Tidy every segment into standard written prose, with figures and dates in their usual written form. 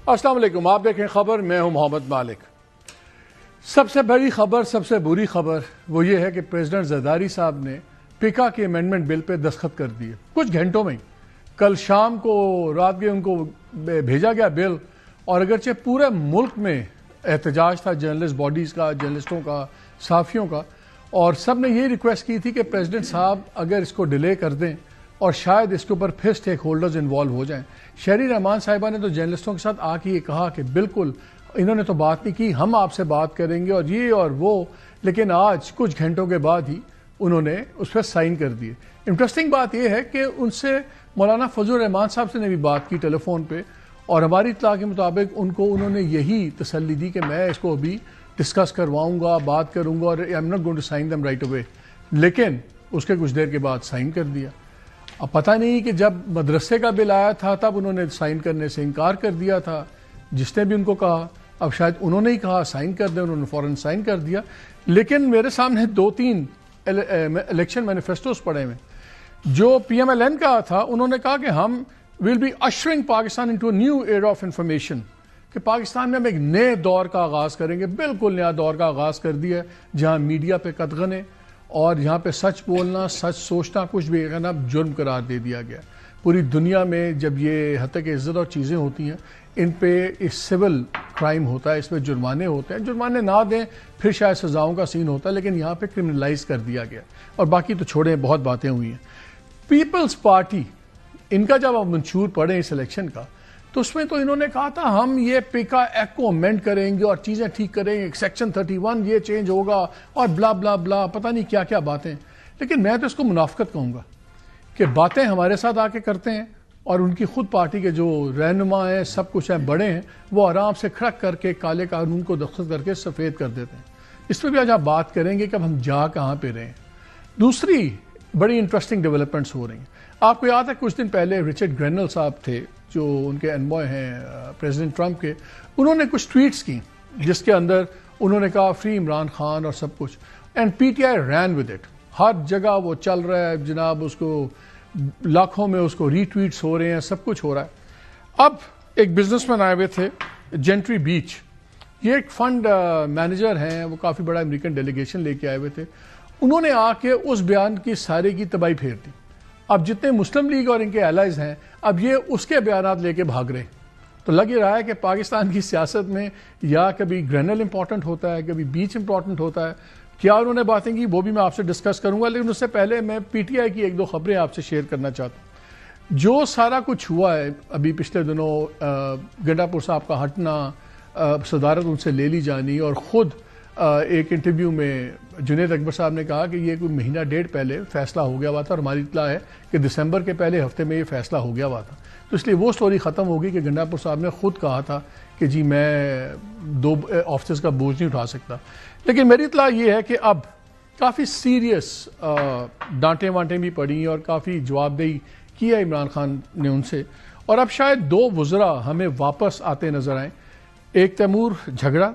السلام علیکم، آپ دیکھیں خبر، میں ہوں محمد مالک۔ سب سے بڑی خبر، سب سے بری خبر وہ یہ ہے کہ پریزیڈنٹ زرداری صاحب نے پیکا کے امینڈمنٹ بل پہ دستخط کر دیے کچھ گھنٹوں میں ہی۔ کل شام کو رات کے ان کو بھیجا گیا بل، اور اگرچہ پورے ملک میں احتجاج تھا جرنلسٹ باڈیز کا، جرنلسٹوں کا، صحافیوں کا، اور سب نے یہ ریکویسٹ کی تھی کہ پریزیڈنٹ صاحب اگر اس کو ڈیلے کر دیں اور شاید اس کے اوپر پھر سٹیک ہولڈرز انوالو ہو جائیں۔ شہری رحمان صاحبہ نے تو جرنلسٹوں کے ساتھ آ کے یہ کہا کہ بالکل انہوں نے تو بات نہیں کی، ہم آپ سے بات کریں گے اور یہ اور وہ، لیکن آج کچھ گھنٹوں کے بعد ہی انہوں نے اس پہ سائن کر دیے۔ انٹرسٹنگ بات یہ ہے کہ ان سے مولانا فضل الرحمان صاحب سے نے بھی بات کی ٹیلی فون پہ، اور ہماری اطلاع کے مطابق انہوں نے یہی تسلی دی کہ میں اس کو ابھی ڈسکس کرواؤں گا، بات کروں گا، اور I am not going to sign them right away, لیکن اس کے کچھ دیر کے بعد سائن کر دیا۔ اب پتہ نہیں کہ جب مدرسے کا بل آیا تھا تب انہوں نے سائن کرنے سے انکار کر دیا تھا، جس نے بھی ان کو کہا، اب شاید انہوں نے ہی کہا سائن کر دیں، انہوں نے فوراً سائن کر دیا۔ لیکن میرے سامنے 2-3 الیکشن مینیفیسٹوز پڑے ہوئے، جو پی ایم ایل این کا تھا، انہوں نے کہا کہ ہم will be ushering Pakistan into a new era of information, کہ پاکستان میں ہم ایک نئے دور کا آغاز کریں گے، بالکل نیا دور کا آغاز کر دیا جہاں میڈیا پہ قدغن ہے، اور یہاں پہ سچ بولنا، سچ سوچنا، کچھ بھی کہنا جرم قرار دے دیا گیا۔ پوری دنیا میں جب یہ حتیٰ کہ عزت اور چیزیں ہوتی ہیں، ان پہ اس سول کرائم ہوتا ہے، اس پہ جرمانے ہوتے ہیں، جرمانے نہ دیں پھر شاید سزاؤں کا سین ہوتا ہے، لیکن یہاں پہ کرمنلائز کر دیا گیا، اور باقی تو چھوڑیں، بہت باتیں ہوئی ہیں۔ پیپلز پارٹی، ان کا جب آپ منشور پڑھیں اس الیکشن کا، تو اس میں تو انہوں نے کہا تھا ہم یہ پیکا ایکٹ کو امینڈ کریں گے اور چیزیں ٹھیک کریں گے، سیکشن 31 یہ چینج ہوگا اور بلا بلا بلا، پتہ نہیں کیا کیا باتیں۔ لیکن میں تو اس کو منافقت کہوں گا کہ باتیں ہمارے ساتھ آ کے کرتے ہیں، اور ان کی خود پارٹی کے جو رہنما ہیں، سب کچھ ہیں، بڑے ہیں، وہ آرام سے کھڑک کر کے کالے قانون کو دستخط کر کے سفید کر دیتے ہیں۔ اس پہ بھی آج آپ بات کریں گے کہ اب ہم جا کہاں پہ رہے ہیں۔ دوسری بڑی انٹرسٹنگ ڈیولپمنٹس ہو رہی ہیں۔ آپ کو یاد ہے کچھ دن پہلے رچرڈ گرینل صاحب تھے جو ان کے انوائے ہیں پریزیڈنٹ ٹرمپ کے، انہوں نے کچھ ٹویٹس کی جس کے اندر انہوں نے کہا فری عمران خان اور سب کچھ، and P T I ran with it, ہر جگہ وہ چل رہا ہے جناب، اس کو لاکھوں میں اس کو ری ٹویٹس ہو رہے ہیں، سب کچھ ہو رہا ہے۔ اب ایک بزنس مین آئے ہوئے تھے جینٹری بیچ، یہ ایک فنڈ مینیجر ہیں، وہ کافی بڑا امریکن ڈیلیگیشن لے کے آئے ہوئے تھے، انہوں نے آ کے اس بیان کی سارے کی تباہی پھیر دی۔ اب جتنے مسلم لیگ اور ان کے الائز ہیں، اب یہ اس کے بیانات لے کے بھاگ رہے، تو لگ یہ رہا ہے کہ پاکستان کی سیاست میں یا کبھی گرینل امپورٹنٹ ہوتا ہے، کبھی بیچ امپورٹنٹ ہوتا ہے۔ کیا انہوں نے باتیں کی وہ بھی میں آپ سے ڈسکس کروں گا، لیکن اس سے پہلے میں پی ٹی آئی کی 1-2 خبریں آپ سے شیئر کرنا چاہتا ہوں۔ جو سارا کچھ ہوا ہے ابھی پچھلے دنوں، گنڈا پور صاحب کا ہٹنا، صدارت ان سے لے لی جانی، اور خود ایک انٹرویو میں جنید اکبر صاحب نے کہا کہ یہ کوئی مہینہ ڈیڑھ پہلے فیصلہ ہو گیا ہوا تھا، اور ہماری اطلاع ہے کہ دسمبر کے پہلے ہفتے میں یہ فیصلہ ہو گیا ہوا تھا، تو اس لیے وہ سٹوری ختم ہوگی کہ گنڈا پور صاحب نے خود کہا تھا کہ جی میں 2 آفسز کا بوجھ نہیں اٹھا سکتا۔ لیکن میری اطلاع یہ ہے کہ اب کافی سیریس ڈانٹیں وانٹیں بھی پڑی اور کافی جواب دہی کیا عمران خان نے ان سے، اور اب شاید 2 وزراء ہمیں واپس آتے نظر آئیں، ایک تیمور جھگڑا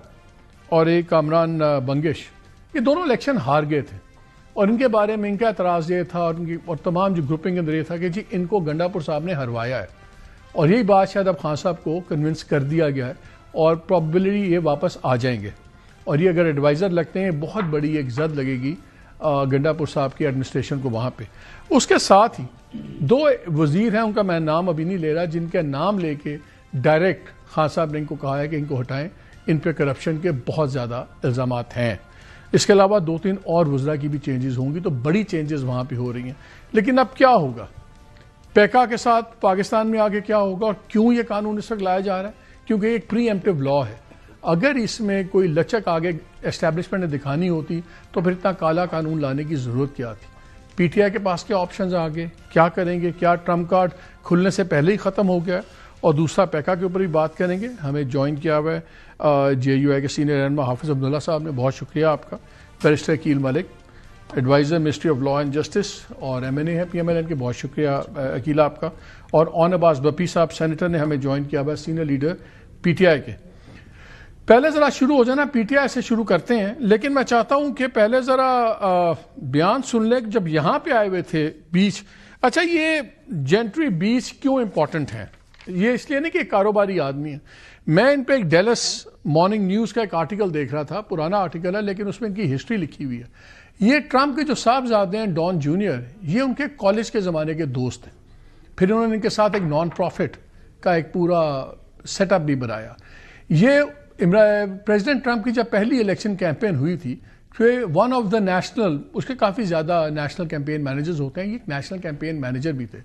اور ایک کامران بنگش۔ یہ دونوں الیکشن ہار گئے تھے، اور ان کے بارے میں ان کا اعتراض یہ تھا، اور تمام جو گروپنگ اندر یہ تھا کہ جی ان کو گنڈا پور صاحب نے ہروایا ہے، اور یہی بات شاید اب خان صاحب کو کنونس کر دیا گیا ہے، اور پروبیبلی یہ واپس آ جائیں گے، اور یہ اگر ایڈوائزر لگتے ہیں بہت بڑی ایک زد لگے گی گنڈا پور صاحب کی ایڈمنسٹریشن کو وہاں پہ۔ اس کے ساتھ ہی 2 وزیر ہیں، ان کا میں نام ابھی نہیں لے رہا، جن کے نام لے کے ڈائریکٹ خان صاحب نے ان کو کہا ہے کہ ان کو ہٹائیں، ان پہ کرپشن کے بہت زیادہ الزامات ہیں۔ اس کے علاوہ 2-3 اور وزراء کی بھی چینجز ہوں گی، تو بڑی چینجز وہاں پہ ہو رہی ہیں۔ لیکن اب کیا ہوگا پیکا کے ساتھ، پاکستان میں آگے کیا ہوگا، اور کیوں یہ قانون اس وقت لایا جا رہا ہے؟ کیونکہ یہ ایک پری ایمپٹیو لا ہے، اگر اس میں کوئی لچک آگے اسٹیبلشمنٹ نے دکھانی ہوتی تو پھر اتنا کالا قانون لانے کی ضرورت کیا تھی؟ پی ٹی آئی کے پاس کیا آپشنز آگے، کیا کریں گے؟ کیا ٹرمپ کارڈ کھلنے سے پہلے ہی ختم ہو گیا ہے؟ اور دوسرا پیکا کے اوپر بھی بات کریں گے۔ ہمیں جوائن کیا ہوا ہے جے یو آئی کے سینئر رہنما حافظ عبداللہ صاحب نے، بہت شکریہ آپ کا۔ Barrister Aqeel Malik, adviser ministry of law and justice اور ایم این اے ہے پی ایم ایل این کے، بہت شکریہ عقیل آپ کا۔ اور اون عباس بپی صاحب سینیٹر نے ہمیں جوائن کیا ہوا ہے، سینئر لیڈر پی ٹی آئی کے۔ پہلے ذرا شروع ہو جانا، پی ٹی آئی سے شروع کرتے ہیں، لیکن میں چاہتا ہوں کہ پہلے ذرا بیان سن لیں جب یہاں پہ آئے ہوئے تھے بیچ۔ اچھا، یہ جینٹری بیچ کیوں امپورٹنٹ ہے؟ یہ اس لیے نہیں کہ ایک کاروباری آدمی ہے. میں ان پہ ایک ڈیلس مارننگ نیوز کا ایک آرٹیکل دیکھ رہا تھا, پرانا آرٹیکل ہے لیکن اس میں ان کی ہسٹری لکھی ہوئی ہے. یہ ٹرمپ کے جو صاحبزادے ہیں ڈان جونیئر, یہ ان کے کالج کے زمانے کے دوست ہیں. پھر انہوں نے ان کے ساتھ ایک نان پروفٹ کا ایک پورا سیٹ اپ بھی بنایا. یہ پریزیڈنٹ ٹرمپ کی جب پہلی الیکشن کیمپین ہوئی تھی, ون آف دا نیشنل, اس کے کافی زیادہ نیشنل کیمپین مینیجرز ہوتے ہیں, یہ ایک نیشنل کیمپین مینیجر بھی تھے,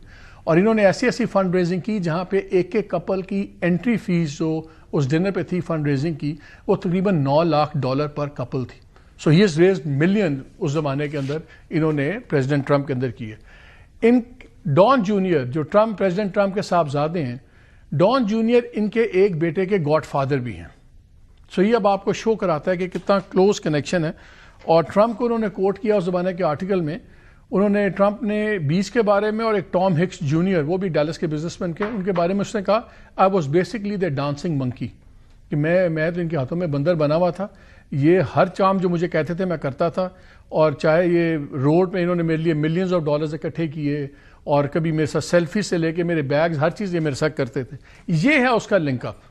اور انہوں نے ایسی فنڈ ریزنگ کی جہاں پہ ایک کپل کی انٹری فیس جو اس ڈنر پہ تھی فنڈ ریزنگ کی, وہ تقریباً $9 لاکھ پر کپل تھی. سو ہی ہیز ریزڈ ملین اس زمانے کے اندر انہوں نے پریزیڈنٹ ٹرمپ کے اندر کیے. ان ڈان جونیئر جو پریزیڈنٹ ٹرمپ کے صاحبزادے ہیں, ڈان جونیئر ان کے ایک بیٹے کے گاڈ فادر بھی ہیں. سو یہ اب آپ کو شو کراتا ہے کہ کتنا کلوز کنیکشن ہے. اور ٹرمپ کو انہوں نے کوٹ کیا اس زمانے کے آرٹیکل میں. انہوں نے ٹرمپ نے بیچ کے بارے میں, اور ایک ٹام ہکس جونیئر, وہ بھی ڈیلس کے بزنس مین کے, ان کے بارے میں اس نے کہا I was basically the dancing monkey, کہ میں تو ان کے ہاتھوں میں بندر بنا ہوا تھا. یہ ہر کام جو مجھے کہتے تھے میں کرتا تھا, اور چاہے یہ روڈ پہ انہوں نے میرے لیے ملینز آف ڈالرز اکٹھے کیے, اور کبھی میرے ساتھ سیلفی سے لے کے میرے بیگز, ہر چیز یہ میرے ساتھ کرتے تھے. یہ ہے اس کا لنک اپ.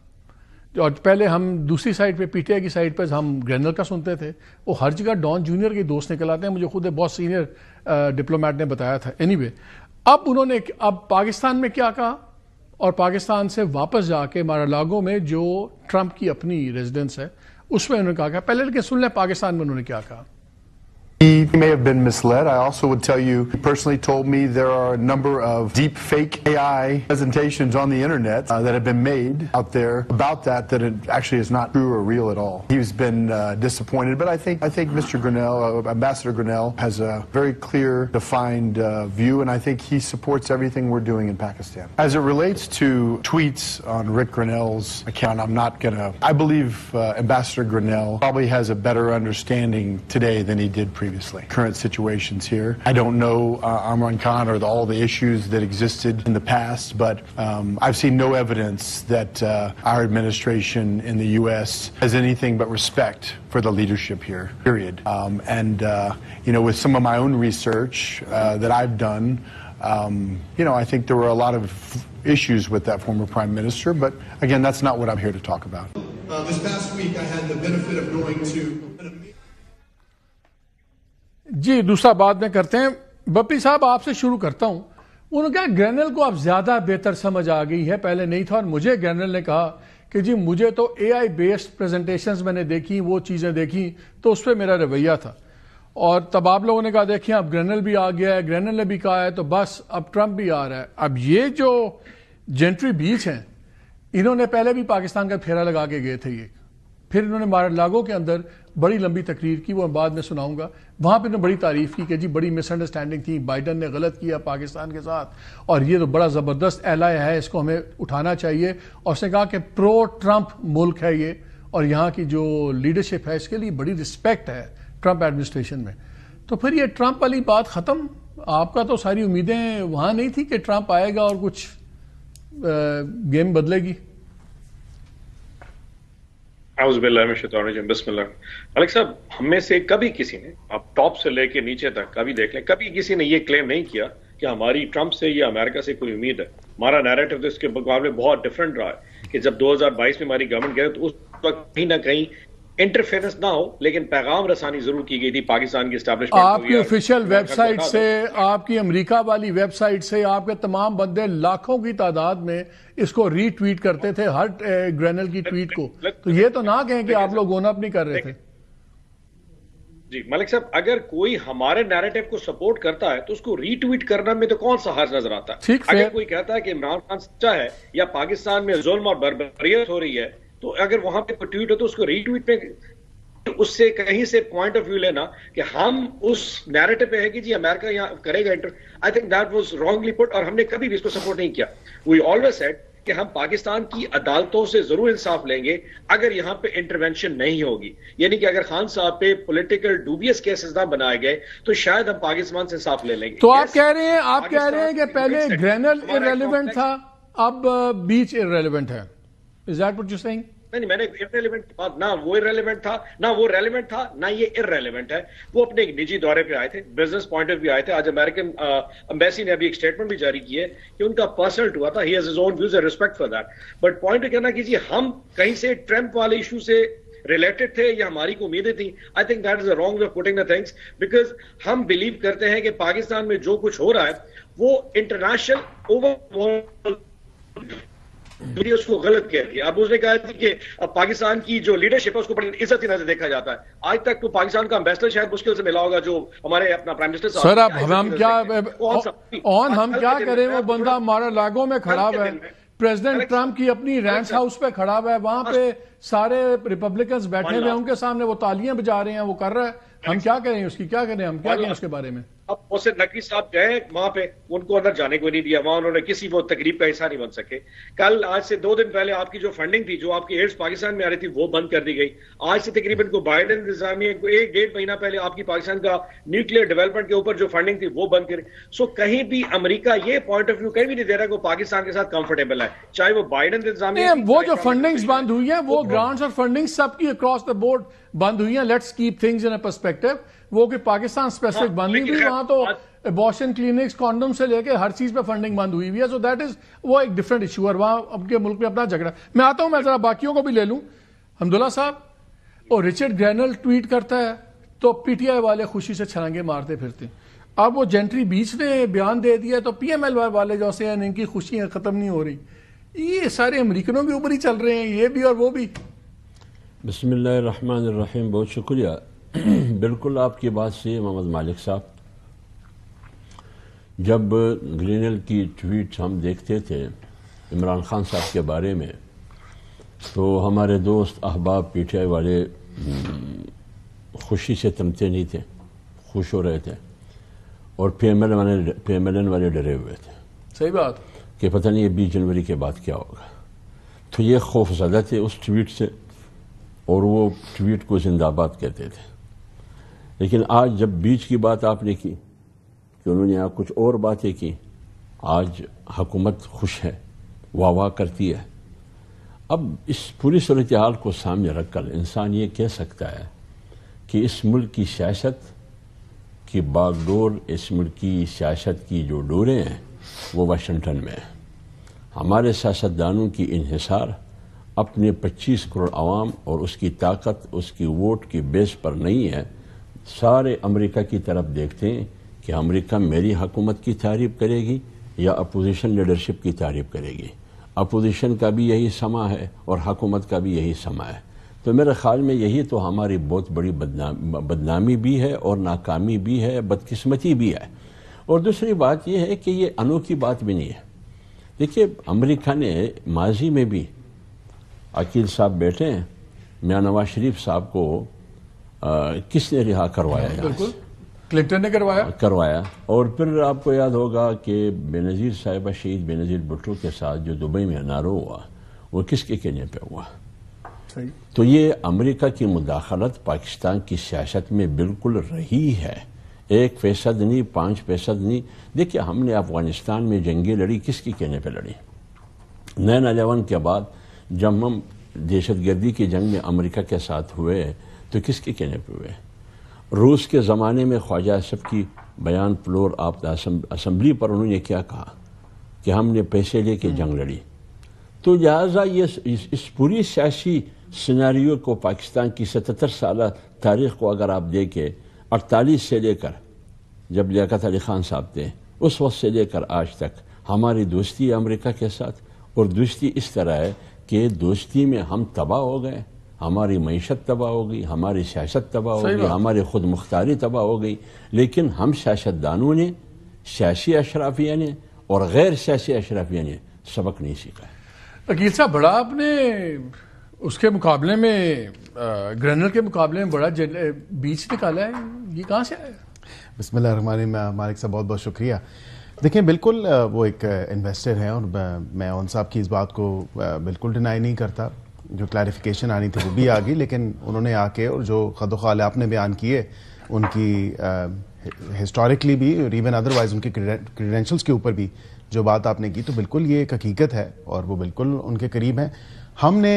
اور پہلے ہم دوسری سائڈ پہ پی ٹی آئی کی سائڈ پہ ہم گرینل کا سنتے تھے, وہ ہر جگہ ڈان جونیئر کے دوست نکل آتے ہیں. مجھے خود بہت سینئر ڈپلومیٹ نے بتایا تھا. اینی وے, اب انہوں نے پاکستان میں کیا کہا, اور پاکستان سے واپس جا کے مارالاگو میں جو ٹرمپ کی اپنی ریزیڈنس ہے اس میں انہوں نے کہا. پہلے لیکن سن لیں پاکستان میں انہوں نے کیا کہا. He may have been misled. I also would tell you, he personally told me there are a number of deep fake AI presentations on the internet that have been made out there about that it actually is not true or real at all. He's been disappointed, but I think Mr. Grinnell, Ambassador Grinnell, has a very clear, defined view, and I think he supports everything we're doing in Pakistan. As it relates to tweets on Rick Grinnell's account, I'm not gonna. I believe Ambassador Grinnell probably has a better understanding today than he did previously. Current situations here. I don't know Imran Khan or all the issues that existed in the past, but I've seen no evidence that our administration in the U.S. has anything but respect for the leadership here, period. And with some of my own research that I've done, I think there were a lot of issues with that former prime minister, but again, that's not what I'm here to talk about. This past week, I had the benefit of going to جی دوسرا بعد میں کرتے ہیں. بپی صاحب آپ سے شروع کرتا ہوں. انہوں نے کہا گرینل کو اب زیادہ بہتر سمجھ آ گئی ہے, پہلے نہیں تھا. اور مجھے گرینل نے کہا کہ جی مجھے تو اے آئی بیسڈ پریزنٹیشنز میں نے دیکھی, وہ چیزیں دیکھی تو اس پہ میرا رویہ تھا. اور تب آپ لوگوں نے کہا دیکھیں اب گرینل بھی آ گیا ہے, گرینل نے بھی کہا ہے, تو بس اب ٹرمپ بھی آ رہا ہے. اب یہ جو جینٹری بیچ ہیں, انہوں نے پہلے بھی پاکستان کا پھیرا لگا کے گئے تھے. یہ پھر انہوں نے مارالاگو کے اندر بڑی لمبی تقریر کی, وہ میں بعد میں سناؤں گا. وہاں پہ انہوں نے بڑی تعریف کی کہ جی بڑی مس انڈرسٹینڈنگ تھی, بائیڈن نے غلط کیا پاکستان کے ساتھ, اور یہ تو بڑا زبردست ایلائی ہے, اس کو ہمیں اٹھانا چاہیے. اور اس نے کہا کہ پرو ٹرمپ ملک ہے یہ, اور یہاں کی جو لیڈرشپ ہے اس کے لیے بڑی رسپیکٹ ہے ٹرمپ ایڈمنسٹریشن میں. تو پھر یہ ٹرمپ والی بات ختم. آپ کا تو ساری امیدیں وہاں نہیں تھی کہ ٹرمپ آئے گا اور کچھ گیم بدلے گی. اعوذ باللہ من الشیطان الرجیم, بسم اللہ. ملک صاحب, ہم میں سے کبھی کسی نے, آپ ٹاپ سے لے کے نیچے تک کبھی دیکھ لیں, کبھی کسی نے یہ کلیم نہیں کیا کہ ہماری ٹرمپ سے یا امریکہ سے کوئی امید ہے. ہمارا نیریٹو تو اس کے مقابلے بہت ڈفرنٹ رہا ہے کہ جب 2022 میں ہماری گورنمنٹ گئے تو اس وقت کہیں نہ کہیں انٹرفیرنس نہ ہو, لیکن پیغام رسانی ضرور کی گئی تھی پاکستان کی اسٹیبلشمنٹ. آپ کی آفیشیل ویب سائٹ سے, آپ کی امریکہ والی ویب سائٹ سے, آپ کے تمام بندے لاکھوں کی تعداد میں اس کو ری ٹویٹ کرتے تھے, ہر گرینل کی ٹویٹ کو. تو یہ تو نہ کہیں کہ آپ لوگ گونا اپنی کر رہے تھے. جی ملک صاحب, اگر کوئی ہمارے نیریٹو کو سپورٹ کرتا ہے تو اس کو ری ٹویٹ کرنا میں تو کون سا حرج نظر آتا ہے. اگر کوئی کہتا ہے کہ عمران خان سچا ہے یا پاکستان میں ظلم اور بربریت ہو رہی ہے, تو اگر وہاں پہ کوئی ٹویٹ ہو تو اس کو ری ٹویٹ پہ اس سے کہیں سے پوائنٹ آف ویو لینا کہ ہم اس نیریٹو پہ ہے کہ جی امریکہ یہاں کرے گا enter, I think that was wrongly put, اور ہم نے کبھی بھی اس کو سپورٹ نہیں کیا. وی آلویز سیڈ کہ ہم پاکستان کی عدالتوں سے ضرور انصاف لیں گے اگر یہاں پہ انٹرونشن نہیں ہوگی. یعنی کہ اگر خان صاحب پہ پولیٹیکل ڈوبیس کیسز نہ بنائے گئے تو شاید ہم پاکستان سے انصاف لے لیں گے. تو آپ کہہ رہے ہیں کہ پہلے گرینل ارریلیونٹ تھا, اب بیچ ارریلیونٹ ہے. Is that what you're saying? نہیں میں نے irrelevant کی بات، نہ وہ irrelevant تھا، نہ وہ relevant تھا، نہ یہ irrelevant ہے. وہ اپنے ایک نجی دورے پہ آئے تھے، بزنس پوائنٹ آف ویو آئے تھے. آج امریکن امبیسی نے ابھی ایک اسٹیٹمنٹ بھی جاری کی ہے کہ ان کا پرسنل ہوا تھا. He has his own views and respect for that. But point کہنا کیجیے ہم کہیں سے ٹرمپ والے ایشو سے ریلیٹڈ تھے یا ہماری کو امیدیں تھیں. آئی think that is a wrong way of putting the things, because ہم بلیو کرتے ہیں کہ پاکستان میں جو کچھ ہو رہا ہے وہ انٹرنیشنل اوور اس کو غلط کہتی ہے. اب اس نے کہا تھا کہ پاکستان کی جو لیڈرشپ ہے اس کو بڑی عزت کی نظر دیکھا جاتا ہے. آج تک تو پاکستان کا امبیسڈر شاید مشکل سے ملا ہوگا جو ہمارے اپنا پرائم منسٹر صاحب. سر اب ہم کیا کریں، وہ بندہ ہمارا لاگوں میں کھڑا ہوا ہے، پریزیڈنٹ ٹرمپ کی اپنی رینچ ہاؤس پہ کھڑا ہوا ہے، وہاں پہ سارے ریپبلکنز بیٹھے ہوئے ہیں، ان کے سامنے وہ تالیاں بجا رہے ہیں، وہ کر رہا ہے. ہم کیا کریں اس کی، کیا کریں ہم، کیا کریں اس کے بارے میں؟ اب محسن نقوی صاحب گئے وہاں پہ، ان کو اندر جانے کو نہیں دیا، وہاں انہوں نے کسی وہ تقریب کا حصہ نہیں بن سکے. کل آج سے 2 دن پہلے آپ کی جو فنڈنگ تھی، جو آپ کی ایڈز پاکستان میں آ رہی تھی، وہ بند کر دی گئی. آج سے تقریباً کو بائیڈن انتظامیہ کو 1-1.5 مہینہ پہلے آپ کی پاکستان کا نیوکلیر ڈیولپمنٹ کے اوپر جو فنڈنگ تھی وہ بند کری. سو کہیں بھی امریکہ یہ پوائنٹ آف ویو کہیں بھی نہیں دے رہا کہ وہ پاکستان کے ساتھ کمفرٹیبل ہے، چاہے وہ بائیڈن انتظامیہ. وہ جو فنڈنگز بند ہوئی ہیں، وہ گرانٹس اور فنڈنگ سب کی اکراس دا بورڈ بند ہوئی ہیں. Let's keep things in a perspective. وہ کہ پاکستان اسپیسفک بند نہیں ہوئی، وہاں تو ابارشن کلینکس کانڈوم سے لے کے ہر چیز پہ فنڈنگ بند ہوئی ہوئی ہے. سو دیٹ از وہ ایک ڈفرنٹ ایشو ہے، وہاں اب کے ملک میں اپنا جھگڑا. میں آتا ہوں، میں ذرا باقیوں کو بھی لے لوں. حمداللہ صاحب، اور رچرڈ گرینل ٹویٹ کرتا ہے تو پی ٹی آئی والے خوشی سے چھلانگے مارتے پھرتے ہیں. اب وہ جینٹری بیچ نے بیان دے دیا تو پی ایم ایل والے جو سے ہیں ان کی خوشیاں ختم نہیں ہو رہی. یہ سارے امریکنوں کے اوپر ہی چل رہے ہیں، یہ بھی اور وہ بھی. بسم اللہ الرحمن الرحیم. بہت شکریہ. بالکل آپ کی بات سے محمد مالک صاحب، جب گرینل کی ٹویٹ ہم دیکھتے تھے عمران خان صاحب کے بارے میں تو ہمارے دوست احباب پی ٹی آئی والے خوشی سے تمتے نہیں تھے، خوش ہو رہے تھے، اور پی ایم ایل والے ڈرے ہوئے تھے. صحیح بات کہ پتہ نہیں یہ 20 جنوری کے بعد کیا ہوگا. تو یہ خوف زدہ تھے اس ٹویٹ سے، اور وہ ٹویٹ کو زندہ باد کہتے تھے. لیکن آج جب بیچ کی بات آپ نے کی کہ انہوں نے آپ کچھ اور باتیں کی، آج حکومت خوش ہے، واہ واہ کرتی ہے. اب اس پوری صورتحال کو سامنے رکھ کر انسان یہ کہہ سکتا ہے کہ اس ملک کی سیاست کی باغ ڈور، اس ملک کی سیاست کی جو ڈوریں ہیں وہ واشنگٹن میں ہیں. ہمارے سیاستدانوں کی انحصار اپنے 25 کروڑ عوام اور اس کی طاقت، اس کی ووٹ کی بیس پر نہیں ہے. سارے امریکہ کی طرف دیکھتے ہیں کہ امریکہ میری حکومت کی تعریف کرے گی یا اپوزیشن لیڈرشپ کی تعریف کرے گی. اپوزیشن کا بھی یہی سما ہے اور حکومت کا بھی یہی سما ہے. تو میرے خیال میں یہی تو ہماری بہت بڑی بدنامی بھی ہے اور ناکامی بھی ہے، بدقسمتی بھی ہے. اور دوسری بات یہ ہے کہ یہ انوکھی بات بھی نہیں ہے. دیکھیے امریکہ نے ماضی میں بھی، عقیل صاحب بیٹھے ہیں، میاں نواز شریف صاحب کو کس نے رہا کروایا؟ بالکل کلنٹن نے کروایا. اور پھر آپ کو یاد ہوگا کہ بے نظیر صاحبہ شہید بے نظیر بھٹو کے ساتھ جو دبئی میں نارو ہوا وہ کس کے کہنے پہ ہوا؟ تو یہ امریکہ کی مداخلت پاکستان کی سیاست میں بالکل رہی ہے. 1% نہیں، 5% نہیں. دیکھیے ہم نے افغانستان میں جنگیں لڑی، کس کی کہنے پہ لڑی؟ 9/11 کے بعد جب ہم دہشت گردی کی جنگ میں امریکہ کے ساتھ ہوئے تو کس کے کہنے پہ ہوئے؟ روس کے زمانے میں خواجہ آصف کی بیان فلور آف دا اسمبلی پر انہوں نے کیا کہا کہ ہم نے پیسے لے کے جنگ لڑی. تو لہٰذا یہ اس پوری سیاسی سیناریو کو، پاکستان کی 77 سالہ تاریخ کو اگر آپ دیکھیں، 48 سے لے کر جب لیاقت علی خان صاحب تھے اس وقت سے لے کر آج تک ہماری دوستی ہے امریکہ کے ساتھ. اور دوستی اس طرح ہے کہ دوستی میں ہم تباہ ہو گئے، ہماری معیشت تباہ ہو گئی، ہماری سیاست تباہ ہو گئی، ہماری خود مختاری تباہ ہو گئی. لیکن ہم سیاستدانوں نے، سیاسی اشرافیہ نے اور غیر سیاسی اشرافیہ نے سبق نہیں سیکھا. عقیل صاحب، بڑا آپ نے اس کے مقابلے میں، گرینل کے مقابلے میں بڑا بیچ نکالا ہے، یہ کہاں سے آیا؟ بسم اللہ الرحمن الرحیم. مالک صاحب بہت بہت شکریہ. دیکھیں بالکل وہ ایک انویسٹر ہیں اور میں ان صاحب کی اس بات کو بالکل ڈینائی نہیں کرتا. جو کلیریفیکیشن آنی تھی وہ بھی آ گئی، لیکن انہوں نے آ کے اور جو خد و خال آپ نے بیان کیے ان کی ہسٹوریکلی بھی اور ایون ادروائز ان کے کریڈینشلز کے اوپر بھی جو بات آپ نے کی، تو بالکل یہ ایک حقیقت ہے اور وہ بالکل ان کے قریب ہیں. ہم نے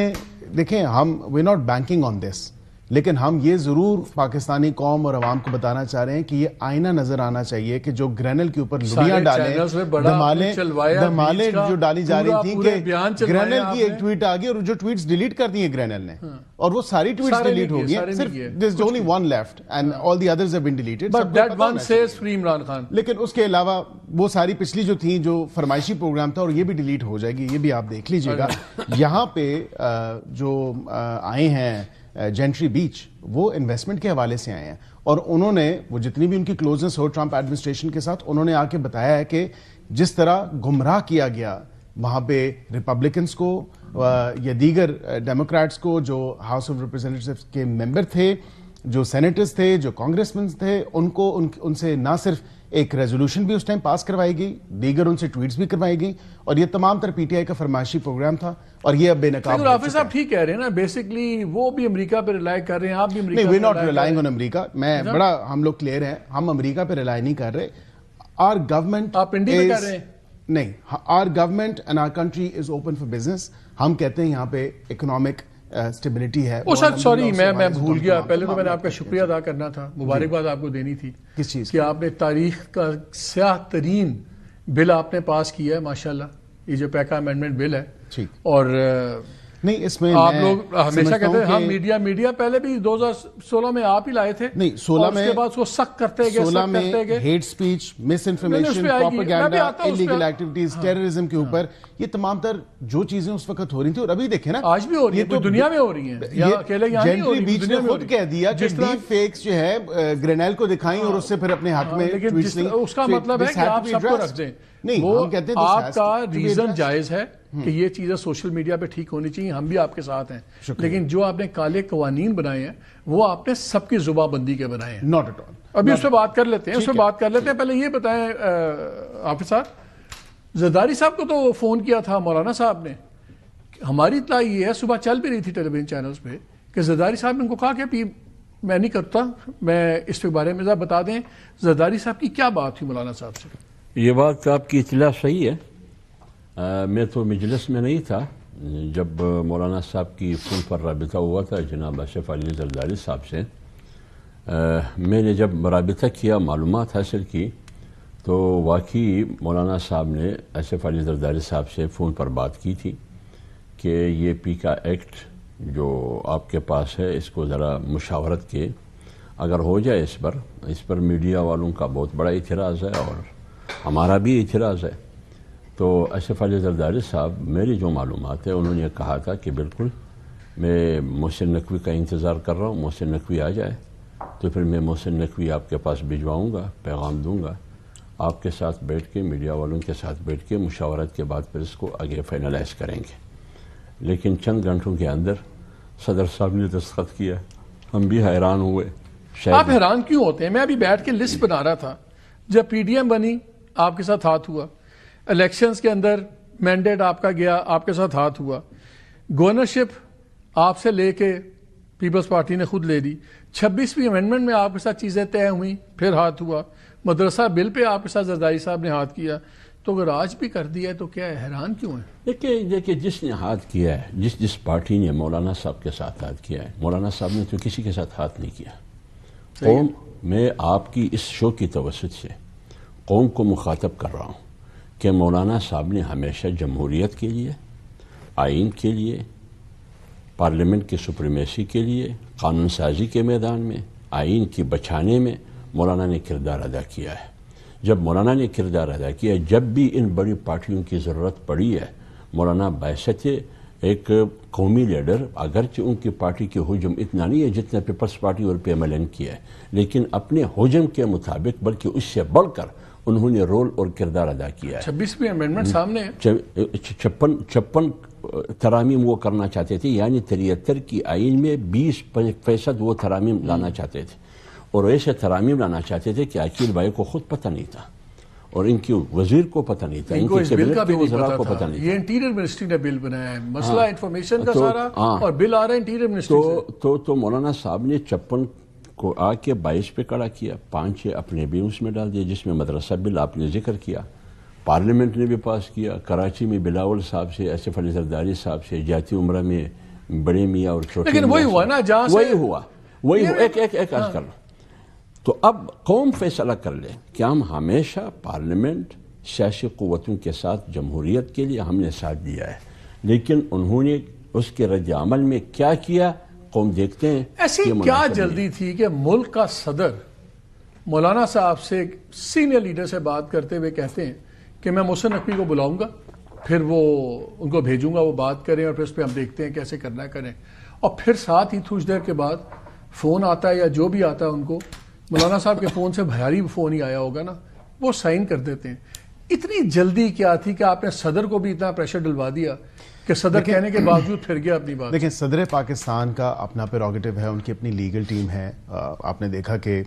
دیکھیں وی ناٹ بینکنگ آن دس، لیکن ہم یہ ضرور پاکستانی قوم اور عوام کو بتانا چاہ رہے ہیں کہ یہ آئینہ نظر آنا چاہیے کہ جو گرینل کے اوپر لوبیاں ڈالیں، دھمالیں جو ڈالی جا رہی تھیں کہ گرینل کی ایک ٹویٹ آ گئی اور جو ٹویٹس ڈیلیٹ کر دی ہیں گرینل نے، اور وہ ساری ٹویٹس ڈیلیٹ ہو گئی ہیں، صرف there's only one left and all the others have been deleted. But that one says free Imran Khan. لیکن اس کے علاوہ وہ ساری پچھلی جو تھیں جو فرمائشی پروگرام تھا، اور یہ بھی ڈیلیٹ ہو جائے گی، یہ بھی آپ دیکھ لیجئے گا. یہاں پہ جو آئے ہیں جینٹری بیچ، وہ انویسٹمنٹ کے حوالے سے آئے ہیں، اور انہوں نے وہ جتنی بھی ان کی کلوزنس ہو ٹرمپ ایڈمنسٹریشن کے ساتھ، انہوں نے آ کے بتایا ہے کہ جس طرح گمراہ کیا گیا وہاں پہ ریپبلکنس کو یا دیگر ڈیموکریٹس کو جو ہاؤس آف ریپرزینٹیوز کے ممبر تھے، جو سینیٹرز تھے، جو کانگریس مین تھے، ان کو ان سے نہ صرف ایک ریزولوشن بھی اس ٹائم پاس کروائی گئی، دیگر ان سے ٹویٹس بھی کروائی گئی، اور یہ تمام تر پی ٹی آئی کا فرمائشی پروگرام تھا، اور یہ اب بے نقاب. حافظ صاحب ٹھیک کہہ رہے ہیں نا، بیسکلی وہ بھی امریکہ پہ ریلائی کر رہے ہیں، آپ بھی امریکہ. نہیں، وی ناٹ ریلائنگ آن امریکہ. میں بڑا ہم لوگ کلیئر ہیں، ہم امریکہ پہ ریلائی نہیں کر رہے. آر گورنمنٹ، آپ انڈیا پہ کر رہے ہیں؟ نہیں، our government and our country is open for business. ہم کہتے ہیں یہاں پہ اکنامک اسٹیبلٹی ہے. سوری میں بھول گیا، پہلے تو میں نے آپ کا شکریہ ادا کرنا تھا، مبارکباد آپ کو دینی تھی. کس چیز کہ آپ نے تاریخ کا سیاہ ترین بل آپ نے پاس کیا ہے ماشاءاللہ، یہ جو پیکا امینڈمنٹ بل ہے. اور نہیں، اس میں آپ لوگ ہمیشہ کہتے ہیں ہم میڈیا پہلے بھی 2016 میں آپ ہی لائے تھے. نہیں، 16 میں، اس کے بعد وہ سخت کرتے گئے، 16 میں hate speech, misinformation, propaganda, illegal activities, terrorism کے اوپر یہ تمام تر جو چیزیں اس وقت ہو رہی تھیں، اور ابھی دیکھیں نا آج بھی ہو رہی ہیں، دنیا میں ہو رہی ہیں. جینٹری بیچ نے خود کہہ دیا کہ ڈیپ فیکس جو ہے گرینیل کو دکھائیں اور اس سے پھر اپنے حق میں ٹویٹس نہیں. اس کا مطلب ہے کہ آپ سب کو رکھ دیں. نہیں، ہم کہتے ہیں آپ کا ریزن جائز ہے کہ یہ چیزیں سوشل میڈیا پہ ٹھیک ہونی چاہیے، ہم بھی آپ کے ساتھ ہیں، لیکن جو آپ نے کالے قوانین بنائے ہیں وہ آپ نے سب کی زباں بندی کے بنائے ہیں. Not at all. ابھی اس پہ بات کر لیتے ہیں. پہلے یہ بتائیں حافظ صاحب، زرداری صاحب کو تو فون کیا تھا مولانا صاحب نے، ہماری اطلاع یہ ہے، صبح چل بھی رہی تھی ٹیلی ویژن چینلز پہ، کہ زرداری صاحب نے ان کو کہا کہ میں نہیں کرتا، میں اس کے بارے میں بتا دیں زرداری صاحب کی کیا بات تھی مولانا صاحب سے. یہ بات آپ کی اطلاع صحیح ہے. میں تو مجلس میں نہیں تھا جب مولانا صاحب کی فون پر رابطہ ہوا تھا جناب آصف علی زرداری صاحب سے. میں نے جب رابطہ کیا، معلومات حاصل کی، تو واقعی مولانا صاحب نے آصف علی زرداری صاحب سے فون پر بات کی تھی کہ یہ پیکا ایکٹ جو آپ کے پاس ہے اس کو ذرا مشاورت کے اگر ہو جائے اس پر میڈیا والوں کا بہت بڑا اعتراض ہے اور ہمارا بھی اعتراض ہے. تو آصف علی زرداری صاحب، میری جو معلومات ہے، انہوں نے کہا تھا کہ بالکل میں محسن نقوی کا انتظار کر رہا ہوں، محسن نقوی آ جائے تو پھر میں محسن نقوی آپ کے پاس بھجواؤں گا، پیغام دوں گا، آپ کے ساتھ بیٹھ کے، میڈیا والوں کے ساتھ بیٹھ کے مشاورت کے بعد پھر اس کو آگے فائنلائز کریں گے. لیکن چند گھنٹوں کے اندر صدر صاحب نے دستخط کیا. ہم بھی حیران ہوئے. آپ حیران کیوں ہوتے ہیں؟ میں ابھی بیٹھ کے لسٹ بنا رہا تھا، جب پی ڈی ایم بنی آپ کے ساتھ ہاتھ ہوا، الیکشنز کے اندر مینڈیٹ آپ کا گیا آپ کے ساتھ ہاتھ ہوا، گورنرشپ آپ سے لے کے پیپلز پارٹی نے خود لے لی، 26ویں امینڈمنٹ میں آپ کے ساتھ چیزیں طے ہوئیں، پھر ہاتھ ہوا، مدرسہ بل پہ آپ کے ساتھ زرداری صاحب نے ہاتھ کیا. تو اگر آج بھی کر دیا ہے تو کیا ہے، حیران کیوں ہے؟ دیکھیں جس نے ہاتھ کیا ہے، جس پارٹی نے مولانا صاحب کے ساتھ ہاتھ کیا ہے، مولانا صاحب نے تو کسی کے ساتھ ہاتھ نہیں کیا. قوم، میں آپ کی اس شو کی توسط سے قوم کو مخاطب کر رہا ہوں کہ مولانا صاحب نے ہمیشہ جمہوریت کے لیے، آئین کے لیے، پارلیمنٹ کی سپریمیسی کے لیے، قانون سازی کے میدان میں، آئین کی بچانے میں مولانا نے کردار ادا کیا ہے. جب مولانا نے کردار ادا کیا، جب بھی ان بڑی پارٹیوں کی ضرورت پڑی ہے، مولانا بحثت ایک قومی لیڈر، اگرچہ ان کی پارٹی کی حجم اتنا نہیں ہے جتنا پیپلز پارٹی اور پی ایم ایل این کی ہے، لیکن اپنے حجم کے مطابق بلکہ اس سے بڑھ کر انہوں نے رول اور کردار ادا کیا ہے. 26ویں امینڈمنٹ سامنے ہے. 56 ترامیم وہ کرنا چاہتے تھے، یعنی 73 کی آئین میں 20% وہ ترامیم لانا چاہتے تھے، اور ایسے ترامیم لانا چاہتے تھے کہ عقیل بھائی کو خود پتہ نہیں تھا اور ان کی وزیر کو پتہ نہیں تھا، ان کی کیبنٹ کے وزراء کو پتہ نہیں تھا. یہ انٹیریئر منسٹری نے بل بنایا ہے، مسئلہ انفارمیشن کا سارا، اور بل آ رہا ہے انٹیریئر منسٹری سے. تو مولانا صاحب نے 56 کو آ کے 22 پہ کڑا کیا، 5 اپنے بھی اس میں ڈال دیا، جس میں مدرسہ بل آپ نے ذکر کیا. پارلیمنٹ نے بھی پاس کیا، کراچی میں بلاول صاحب سے، آصف علی زرداری صاحب سے، جاتی عمرہ میں بڑے میاں اور چھوٹے لیکن وہی ہوا نا جہاں سے وہی ہوا ایک عرض کر لو. تو اب قوم فیصلہ کر لے کہ ہم ہمیشہ پارلیمنٹ سیاسی قوتوں کے ساتھ جمہوریت کے لیے ہم نے ساتھ دیا ہے، لیکن انہوں نے اس کے رد عمل میں کیا کیا قوم دیکھتے ہیں. ایسی کیا جلدی تھی کہ ملک کا صدر مولانا صاحب سے ایک سینئر لیڈر سے بات کرتے ہوئے کہتے ہیں کہ میں محسن نقوی کو بلاؤں گا، پھر وہ ان کو بھیجوں گا، وہ بات کریں اور پھر اس پہ ہم دیکھتے ہیں کیسے کرنا ہے کریں. اور پھر ساتھ ہی کچھ دیر کے بعد فون آتا ہے یا جو بھی آتا ہے ان کو، مولانا صاحب کے فون سے بھاری فون ہی آیا ہوگا نا، وہ سائن کر دیتے ہیں. اتنی جلدی کیا تھی کہ آپ نے صدر کو بھی اتنا پریشر ڈلوا دیا کہ صدر کہنے کے باوجود پھر گیا اپنی بات. دیکھیں صدر پاکستان کا اپنا پیروگیٹو ہے، ان کی اپنی لیگل ٹیم ہے. آپ نے دیکھا کہ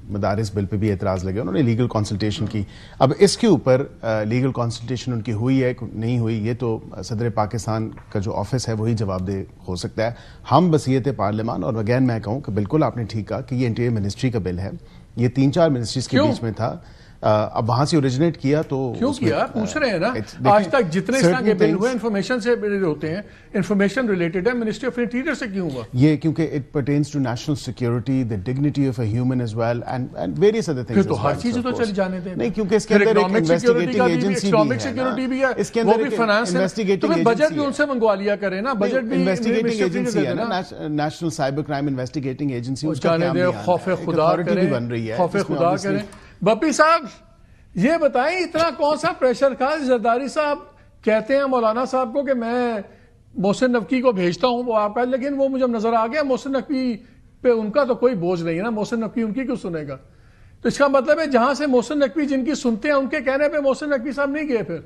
مدارس بل پہ بھی اعتراض لگے، انہوں نے لیگل کنسلٹیشن کی. اب اس کے اوپر لیگل کنسلٹیشن ان کی ہوئی ہے نہیں ہوئی، یہ تو صدر پاکستان کا جو آفس ہے وہی جواب دہ ہو سکتا ہے. ہم بصیت پارلیمان، اور اگین میں کہوں کہ بالکل آپ نے ٹھیک کہا کہ یہ انٹیریئر منسٹری کا بل ہے، یہ 3-4 منسٹریز کے بیچ میں تھا. اب وہاں سے اوریجنیٹ کیا تو کیوں کیا پوچھ رہے ہیں نا. آج تک جتنے اس طرح کے بل ہوئے انفارمیشن سے ہوتے ہیں، انفارمیشن ریلیٹڈ ہے، منسٹری آف انٹیریئر سے کیوں ہوا یہ؟ کیونکہ it pertains to national security, the dignity of a human as well and various other things. پھر تو ہر چیز تو چلی جانے دیں. نہیں کیونکہ اس کے اندر ایک انویسٹیگیٹنگ ایجنسی اکنامک سیکیورٹی بھی ہے، اس کے وہ اندر بھی فائنانس ہے، تو پھر بجٹ بھی ان سے منگوا لیا کریں نا. بجٹ بھی انویسٹیگیٹنگ ایجنسی ہے نا، national cyber crime investigating agency. اس کا جانے دیں، خوف خدا کریں، خوف خدا کریں. بپی صاحب یہ بتائیں اتنا کون سا پریشر تھا؟ زرداری صاحب کہتے ہیں مولانا صاحب کو کہ میں محسن نقوی کو بھیجتا ہوں، وہ آپ کا، لیکن وہ مجھے نظر آ گیا محسن نقوی پہ ان کا تو کوئی بوجھ نہیں ہے نا، محسن نقوی ان کی کیوں سنے گا؟ تو اس کا مطلب ہے جہاں سے محسن نقوی جن کی سنتے ہیں ان کے کہنے پہ محسن نقوی صاحب نہیں گئے. پھر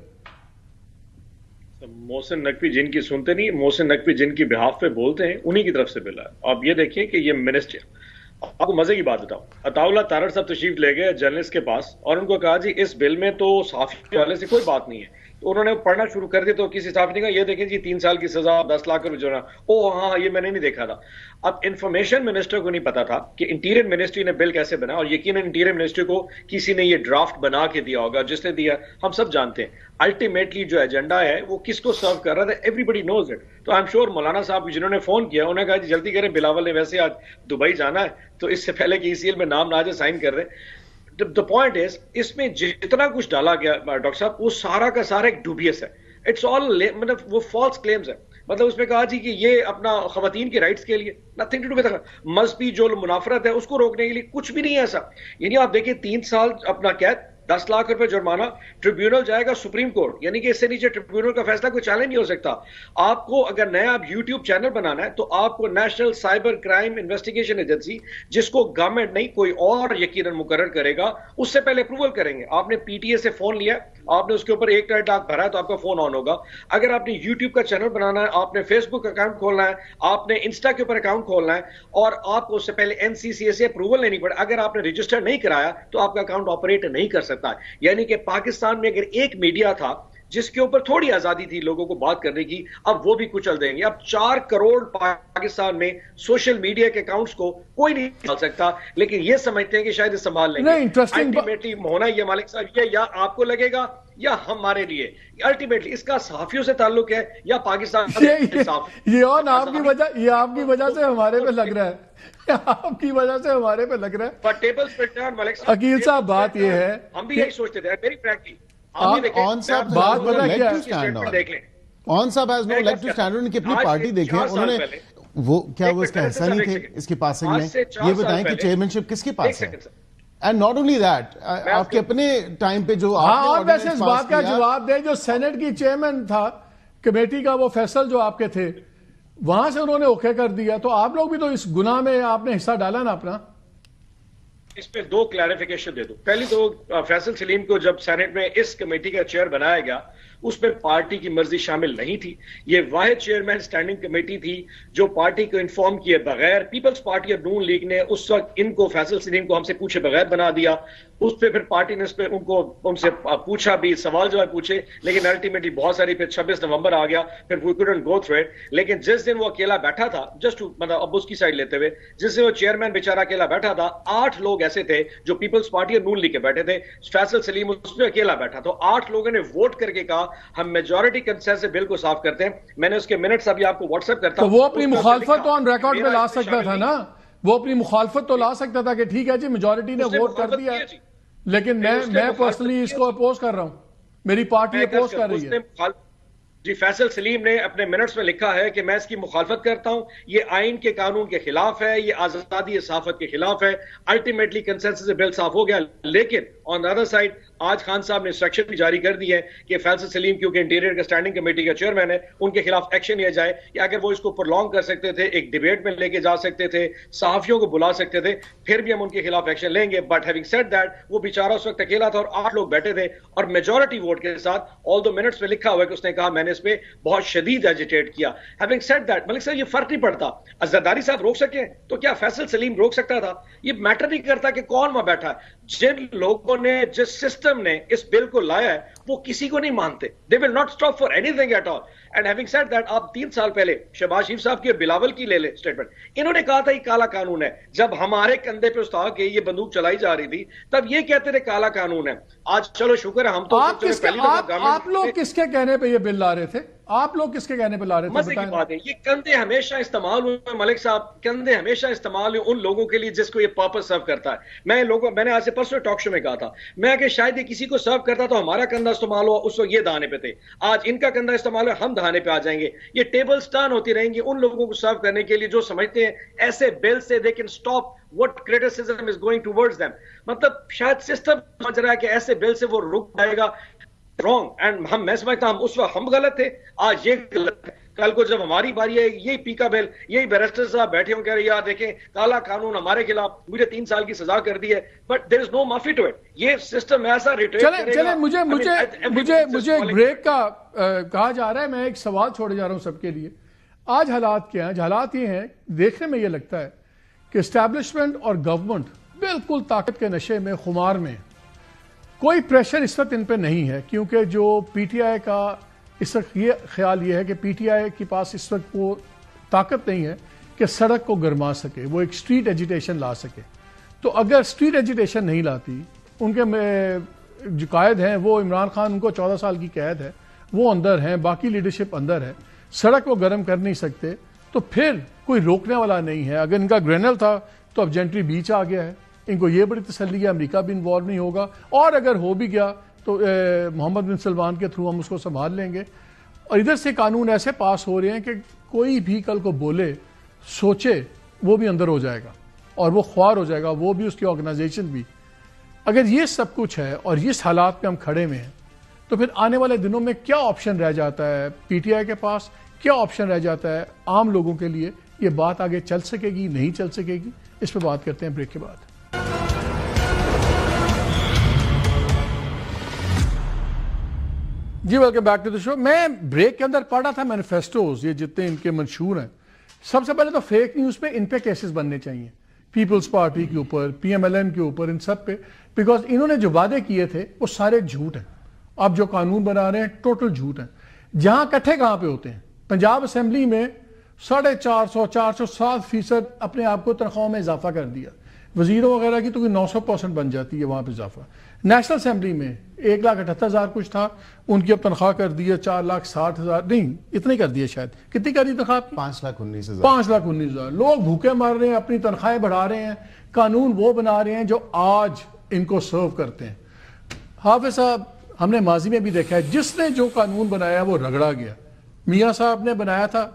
محسن نقوی جن کی سنتے نہیں، محسن نقوی جن کی بہاف پہ بولتے ہیں انہی کی طرف سے بل ہے. آپ یہ دیکھیں کہ یہ منسٹر، آپ کو مزے کی بات بتاؤں، عطا اللہ تارڑ صاحب تشریف لے گئے جرنلسٹ کے پاس اور ان کو کہا جی اس بل میں تو صحافی والے سے کوئی بات نہیں ہے. تو انہوں نے پڑھنا شروع کر دیا تو کسی صحافی نے کہا یہ دیکھیں جی 3 سال کی سزا، 10 لاکھ روپے جرمانہ. او ہاں یہ میں نے نہیں دیکھا تھا. اب انفارمیشن منسٹر کو نہیں پتا تھا کہ انٹیریئر منسٹری نے بل کیسے بنا، اور یقیناً انٹیریئر منسٹری کو کسی نے یہ ڈرافٹ بنا کے دیا ہوگا. جس نے دیا ہم سب جانتے ہیں. الٹیمیٹلی جو ایجنڈا ہے وہ کس کو سرو کر رہا تھا، ایوری بڈی نوز اٹ. تو آئی ایم شیور مولانا صاحب جنہوں نے فون کیا انہوں نے کہا جی جلدی کریں، بلاول نے ویسے آج دبئی جانا ہے تو اس سے پہلے کہ ECL میں نام نہ آ جائے سائن کر دیں. The point is اس میں جتنا کچھ ڈالا گیا ڈاکٹر صاحب وہ سارا کا سارا ایک ڈوبیس ہے. اٹس آل مطلب وہ فالس کلیمز ہے. مطلب اس میں کہا جی کہ یہ اپنا خواتین کے رائٹس کے لیے، نتھنگ ٹو ڈو ود مذہبی جو منافرت ہے اس کو روکنے کے لیے، کچھ بھی نہیں ہے ایسا. یعنی آپ دیکھیں 3 سال اپنا قید، 10 لاکھ روپے جرمانہ، ٹریبیونل جائے گا سپریم کورٹ، یعنی کہ اس سے نیچے ٹریبیونل کا فیصلہ کوئی چیلنج نہیں ہو سکتا. آپ کو اگر نیا یوٹیوب چینل بنانا ہے تو آپ کو national cyber crime investigation agency, جس کو گورنمنٹ نہیں کوئی اور یقیناً مقرر کرے گا، اس سے پہلے اپروول کریں گے. آپ نے PTA سے فون لیا، آپ نے اس کے اوپر 1 لاکھ بھرا ہے تو آپ کا فون آن ہوگا. اگر آپ نے یوٹیوب کا چینل بنانا ہے، آپ نے فیس بک اکاؤنٹ کھولنا ہے، آپ نے انسٹا کے اوپر اکاؤنٹ کھولنا ہے، اور آپ کو اس سے پہلے NCCA سے اپروول لینی پڑے. اگر آپ نے رجسٹر نہیں کرایا تو آپ کا اکاؤنٹ آپریٹ نہیں کر سکتا. یعنی کہ پاکستان میں اگر ایک میڈیا تھا جس کے اوپر تھوڑی آزادی تھی لوگوں کو بات کرنے کی، اب وہ بھی کچل دیں گے. اب 4 کروڑ پاکستان میں سوشل میڈیا کے اکاؤنٹس کو کوئی نہیں سنبھال سکتا، لیکن یہ سمجھتے ہیں کہ شاید سنبھال لیں گے. الٹیمیٹلی ہونا یہ مالک صاحب یہ یا آپ کو لگے گا یا ہمارے لیے. الٹیمیٹلی اس کا صحافیوں سے تعلق ہے یا پاکستان یہ اور آپ کی وجہ سے ہمارے پہ لگ رہا ہے، آپ کی وجہ سے ہمارے پہ لگ رہا ہے. عقیل صاحب بات یہ ہے ہم بھی یہی سوچتے تھے میری فریکٹلی. آن صاحب بات پتہ کیا ہے، آن صاحب has no leg to stand. ان کی اپنی پارٹی دیکھیں، انہوں نے وہ کیا وہ اس کا حصہ نہیں تھے اس کی پاسنگ میں. یہ بتائیں کہ چیئرمینشپ کس کے پاس ہے؟ اینڈ ناٹ اونلی دیٹ، آپ کے اپنے ٹائم پہ جو اور ویسے اس بات کا جواب دے جو سینٹ کی چیئرمین تھا کمیٹی کا، وہ فیصل جو آپ کے تھے وہاں سے انہوں نے اوکے کر دیا، تو آپ لوگ بھی تو اس گناہ میں آپ نے حصہ ڈالا نا اپنا. اس پہ 2 کلیریفیکیشن دے دو. پہلی تو فیصل سلیم کو جب سینٹ میں اس کمیٹی کا چیئر بنایا گیا اس میں پارٹی کی مرضی شامل نہیں تھی. یہ واحد چیئرمین اسٹینڈنگ کمیٹی تھی جو پارٹی کو انفارم کیے بغیر پیپلز پارٹی اور نون لیگ نے اس وقت ان کو فیصل سلیم کو ہم سے پوچھے بغیر بنا دیا. اس پہ پھر پارٹی نے اس پہ ان سے پوچھا بھی, سوال جو ہے پوچھے, لیکن الٹیمیٹلی بہت ساری پھر 26 نومبر آ گیا, پھر we couldn't go through it. لیکن جس دن وہ اکیلا بیٹھا تھا, مطلب اب اس کی سائڈ لیتے ہوئے, جس دن وہ چیئرمین بیچارہ اکیلا بیٹھا تھا, 8 لوگ ایسے تھے جو پیپلز پارٹی اور نون لیگ کے بیٹھے تھے, فیصل سلیم اس پہ اکیلا بیٹھا. تو 8 لوگوں نے ووٹ کر کے کہا ہم میجورٹی کنسنسس سے بل کو صاف کرتے ہیں. میں نے اس کے منٹس ابھی آپ کو واٹس ایپ کرتا ہوں. تو وہ اپنی مخالفت تو آن ریکارڈ پہ لا سکتا تھا نا, وہ اپنی مخالفت تو لا سکتا تھا کہ ٹھیک ہے جی میجورٹی نے ووٹ کر دیا, لیکن میں پرسنلی اس کو اپوز کر رہا ہوں, میری پارٹی اپوز کر رہی ہے. جی فیصل سلیم نے اپنے منٹس میں لکھا ہے کہ میں اس کی مخالفت کرتا ہوں, یہ آئین کے قانون کے خلاف ہے, یہ آزادی صحافت کے خلاف ہے. الٹیمیٹلی کنسنسس سے بل صاف ہو گیا. لیکن آن دا ادر سائڈ آج خان صاحب نے انسٹرکشن بھی جاری کر دی ہے کہ فیصل سلیم کیونکہ انٹیریئر کا اسٹینڈنگ کمیٹی کا چیئرمین ہے, ان کے خلاف ایکشن لیا جائے, یا اگر وہ اس کو پرولونگ کر سکتے تھے, ایک ڈیبیٹ میں لے کے جا سکتے تھے, صحافیوں کو بلا سکتے تھے, پھر بھی ہم ان کے خلاف ایکشن لیں گے. بٹ ہیونگ سیڈ دیٹ, وہ بیچارہ اس وقت اکیلا تھا اور 8 لوگ بیٹھے تھے, اور میجورٹی ووٹ کے ساتھ آل دو منٹس میں لکھا ہوا ہے کہ اس نے کہا میں نے اس پہ بہت شدید ایجیٹیٹ کیا. ہیونگ سیڈ دیٹ, ملک صاحب یہ فرق نہیں پڑتا, زرداری صاحب روک سکے تو کیا فیصل سلیم روک سکتا تھا؟ یہ میٹر نہیں کرتا کہ کون وہاں بیٹھا ہے. جن لوگوں نے, جس سسٹم نے اس بل کو لایا ہے, وہ کسی کو نہیں مانتے. They will not stop for anything at all. And having said that, آپ 3 سال پہلے شہباز شریف صاحب کی اور بلاول کی لے لیں اسٹیٹمنٹ, انہوں نے کہا تھا یہ کالا قانون ہے. جب ہمارے کندھے پہ اس کہ یہ بندوق چلائی جا رہی تھی تب یہ کہتے تھے کالا قانون ہے. آج چلو شکر ہے ہم تو آپ لوگ کس کے کہنے پہ یہ بل لا رہے تھے؟ آپ لوگ کس کے کہنے پہ لا رہے تھے؟ مزے کی بات ہے, یہ کندھے ہمیشہ استعمال ہوئے ملک صاحب, کندھے ہمیشہ استعمال ہوئے ان لوگوں کے لیے جس کو یہ پرپس سرو کرتا ہے. میں نے آج سے پرسوں ٹاک شو میں کہا تھا, میں کہ شاید یہ کسی کو سرو کرتا تو ہمارا کندھا استعمال ہوا, اس وقت یہ دہانے پہ تھے. آج ان کا کندھا استعمال ہوا, ہم دہانے پہ آ جائیں گے. یہ ٹیبلز ٹرن ہوتی رہیں گی ان لوگوں کو سرو کرنے کے لیے جو سمجھتے ہیں ایسے بل سے they can stop what criticism is going towards them. مطلب شاید سسٹم سمجھ رہا ہے کہ ایسے بل سے وہ رک جائے گا. رانگ. اینڈ میں سمجھتا ہوں اس وقت ہم غلط تھے, آج یہ غلط ہے. کل کو جب ہماری باری ہے, یہی پیکا بل, یہی بیرسٹر صاحب بیٹھے ہوں کہہ رہے یار دیکھیں کالا قانون ہمارے خلاف, مجھے 3 سال کی سزا کر دی ہے, بٹ دیر از نو معافی ٹو اٹ. یہ سسٹم ایسا ریٹریٹ کرے گا. مجھے ایک بریک کا کہا جا رہا ہے, میں ایک سوال چھوڑے جا رہا ہوں سب کے لیے. آج حالات کیا ہیں؟ حالات یہ ہیں, دیکھنے میں یہ لگتا ہے کہ اسٹیبلشمنٹ اور گورنمنٹ بالکل طاقت کے نشے میں, خمار میں. کوئی پریشر اس وقت ان پہ نہیں ہے, کیونکہ جو پی ٹی آئی کا اس وقت یہ خیال یہ ہے کہ پی ٹی آئی کے پاس اس وقت وہ طاقت نہیں ہے کہ سڑک کو گرما سکے, وہ ایک سٹریٹ ایجیٹیشن لا سکے. تو اگر سٹریٹ ایجیٹیشن نہیں لاتی, ان کے جو قائد ہیں وہ عمران خان, ان کو 14 سال کی قید ہے, وہ اندر ہیں, باقی لیڈرشپ اندر ہے, سڑک کو گرم کر نہیں سکتے, تو پھر کوئی روکنے والا نہیں ہے. اگر ان کا گرینل تھا تو اب جنٹری بیچ آ گیا ہے, ان کو یہ بڑی تسلی ہے امریکہ بھی انوالو نہیں ہوگا, اور اگر ہو بھی گیا تو محمد بن سلمان کے تھرو ہم اس کو سنبھال لیں گے. اور ادھر سے قانون ایسے پاس ہو رہے ہیں کہ کوئی بھی کل کو بولے, سوچے, وہ بھی اندر ہو جائے گا اور وہ خوار ہو جائے گا, وہ بھی, اس کی آرگنائزیشن بھی. اگر یہ سب کچھ ہے اور اس حالات میں ہم کھڑے میں ہیں, تو پھر آنے والے دنوں میں کیا آپشن رہ جاتا ہے پی ٹی آئی کے پاس, کیا آپشن رہ جاتا ہے عام لوگوں کے لیے؟ یہ بات آگے چل سکے گی, نہیں چل سکے گی؟ اس پہ بات کرتے ہیں بریک کے بعد. جی ویلکم بیک ٹو دی شو. میں بریک کے اندر پڑھا تھا مینیفیسٹوز, یہ جتنے ان کے منشور ہیں. سب سے پہلے تو فیک نیوز پہ ان پہ کیسز بننے چاہیے, پیپلز پارٹی کے اوپر, پی ایم ایل این کے اوپر, ان سب پہ, بیکاز انہوں نے جو وعدے کیے تھے وہ سارے جھوٹ ہیں. اب جو قانون بنا رہے ہیں ٹوٹل جھوٹ ہیں. جہاں کٹھے کہاں پہ ہوتے ہیں؟ پنجاب اسمبلی میں 450% اپنے آپ کو تنخواہوں میں اضافہ کر دیا. وزیروں وغیرہ کی تو 900% بن جاتی ہے وہاں پہ اضافہ. نیشنل اسمبلی میں 1,78,000 کچھ تھا, ان کی اب تنخواہ کر دی ہے 4,60,000, نہیں اتنی کر دی ہے شاید. کتنی کر دی تنخواہ؟ 5,19,000. 5,19,000. لوگ بھوکے مار رہے ہیں, اپنی تنخواہیں بڑھا رہے ہیں, قانون وہ بنا رہے ہیں جو آج ان کو سرو کرتے ہیں. حافظ صاحب, ہم نے ماضی میں بھی دیکھا ہے جس نے جو قانون بنایا وہ رگڑا گیا. میاں صاحب نے بنایا تھا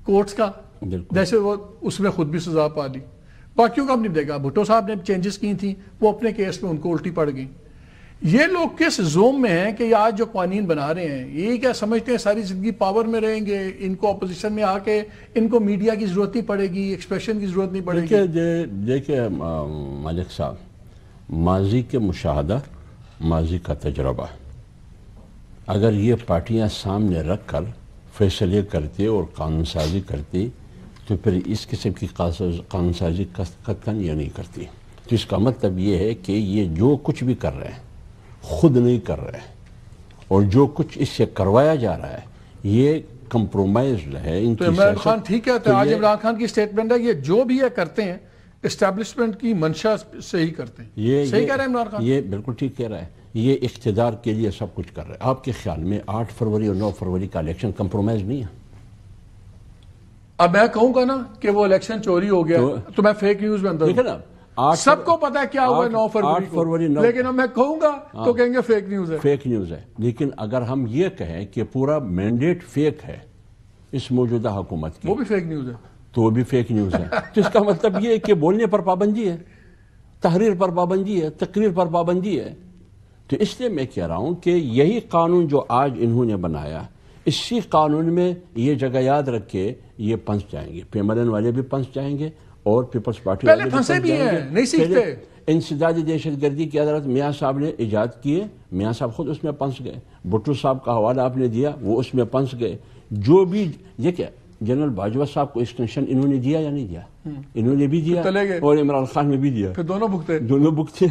کورٹس کا, جیسے وہ اس میں خود بھی سزا پا لی, باقیوں کا ہم نہیں دیکھا. بھٹو صاحب نے چینجز کی تھیں, وہ اپنے کیس میں ان کو الٹی پڑ گئی. یہ لوگ کس زوم میں ہیں کہ یہ آج جو قوانین بنا رہے ہیں, یہ کیا سمجھتے ہیں ساری زندگی پاور میں رہیں گے, ان کو اپوزیشن میں آ کے ان کو میڈیا کی ضرورت نہیں پڑے گی, ایکسپریشن کی ضرورت نہیں پڑے گی؟ دیکھیں مالک صاحب, ماضی کے مشاہدہ, ماضی کا تجربہ, اگر یہ پارٹیاں سامنے رکھ کر فیصلے کرتے اور قانون سازی کرتے تو پھر اس قسم کی قانون سازی قطعاً یہ نہیں کرتی. تو اس کا مطلب یہ ہے کہ یہ جو کچھ بھی کر رہے ہیں خود نہیں کر رہے ہیں، اور جو کچھ اس سے کروایا جا رہا ہے یہ کمپرومائزڈ ہے. ان تو عمران خان ٹھیک کہتا ہے، آج عمران خان کی سٹیٹمنٹ ہے یہ جو بھی یہ کرتے ہیں اسٹیبلشمنٹ کی منشا سے ہی کرتے ہیں. صحیح کہہ رہے ہیں عمران خان؟ یہ بالکل ٹھیک کہہ رہا ہے. یہ اقتدار کے لیے سب کچھ کر رہے ہیں. آپ کے خیال میں 8 فروری اور 9 فروری کا الیکشن کمپرومائز نہیں ہے؟ اب میں کہوں گا نا کہ وہ الیکشن چوری ہو گیا تو میں فیک نیوز میں اندر ہوں. سب کو پتا ہے کیا ہوا 9 فروری کو، لیکن اب میں کہوں گا تو کہیں گے فیک نیوز ہے. فیک نیوز ہے. لیکن اگر ہم یہ کہیں کہ پورا مینڈیٹ فیک ہے اس موجودہ حکومت کی، وہ بھی فیک نیوز ہے. تو وہ بھی فیک نیوز ہے. تو اس کا مطلب یہ ہے کہ بولنے پر پابندی ہے، تحریر پر پابندی ہے، تقریر پر پابندی ہے. تو اس لیے میں کہہ رہا ہوں کہ یہی قانون جو آج انہوں نے بنایا، اسی قانون میں یہ جگہ یاد رکھ کے یہ پنس جائیں گے. PMLN والے بھی پنس جائیں گے اور پیپلز پارٹی والے بھی پنس جائیں گے. نہیں سیکھتے. انسدادی دہشت گردی کی عدالت میاں صاحب نے ایجاد کیے، میاں صاحب خود اس میں پنس گئے. بھٹو صاحب کا حوالہ آپ نے دیا، وہ اس میں پنس گئے. جو بھی یہ کیا جنرل باجوہ صاحب کو ایکسٹینشن انہوں نے دیا یا نہیں دیا؟ انہوں نے بھی دیا اور عمران خان نے بھی دیا. پھر دونوں بھگتے.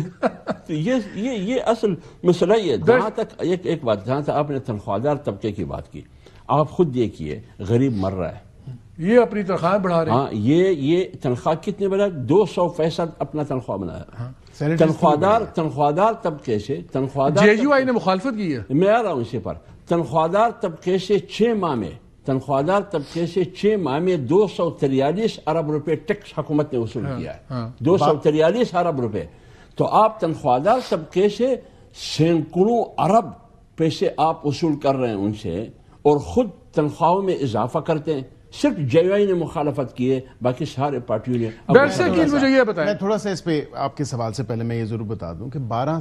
تو یہ اصل مسئلہ یہ. جہاں تک ایک بات، جہاں تک آپ نے تنخواہ دار طبقے کی بات کی، آپ خود دیکھیے غریب مر رہا ہے. یہ اپنی تنخواہ بڑھا رہے ہیں. ہاں یہ تنخواہ کتنے بڑھا؟ 200% اپنا تنخواہ بنایا. تنخواہ دار طبقے سے JUI نے مخالفت کی ہے. میں آ رہا ہوں اسی پر. تنخواہ دار طبقے سے 6 ماہ میں 243 ارب روپے ٹیکس حکومت نے وصول کیا ہے. 243 ارب روپے. تو آپ تنخواہ دار طبقے سے سینکڑوں ارب پیسے آپ وصول کر رہے ہیں ان سے، اور خود تنخواہوں میں اضافہ کرتے ہیں. صرف JUI نے مخالفت کی ہے، باقی سارے پارٹیوں نے. مجھے یہ بتائیں، میں تھوڑا سا اس پہ آپ کے سوال سے پہلے میں یہ ضرور بتا دوں کہ 12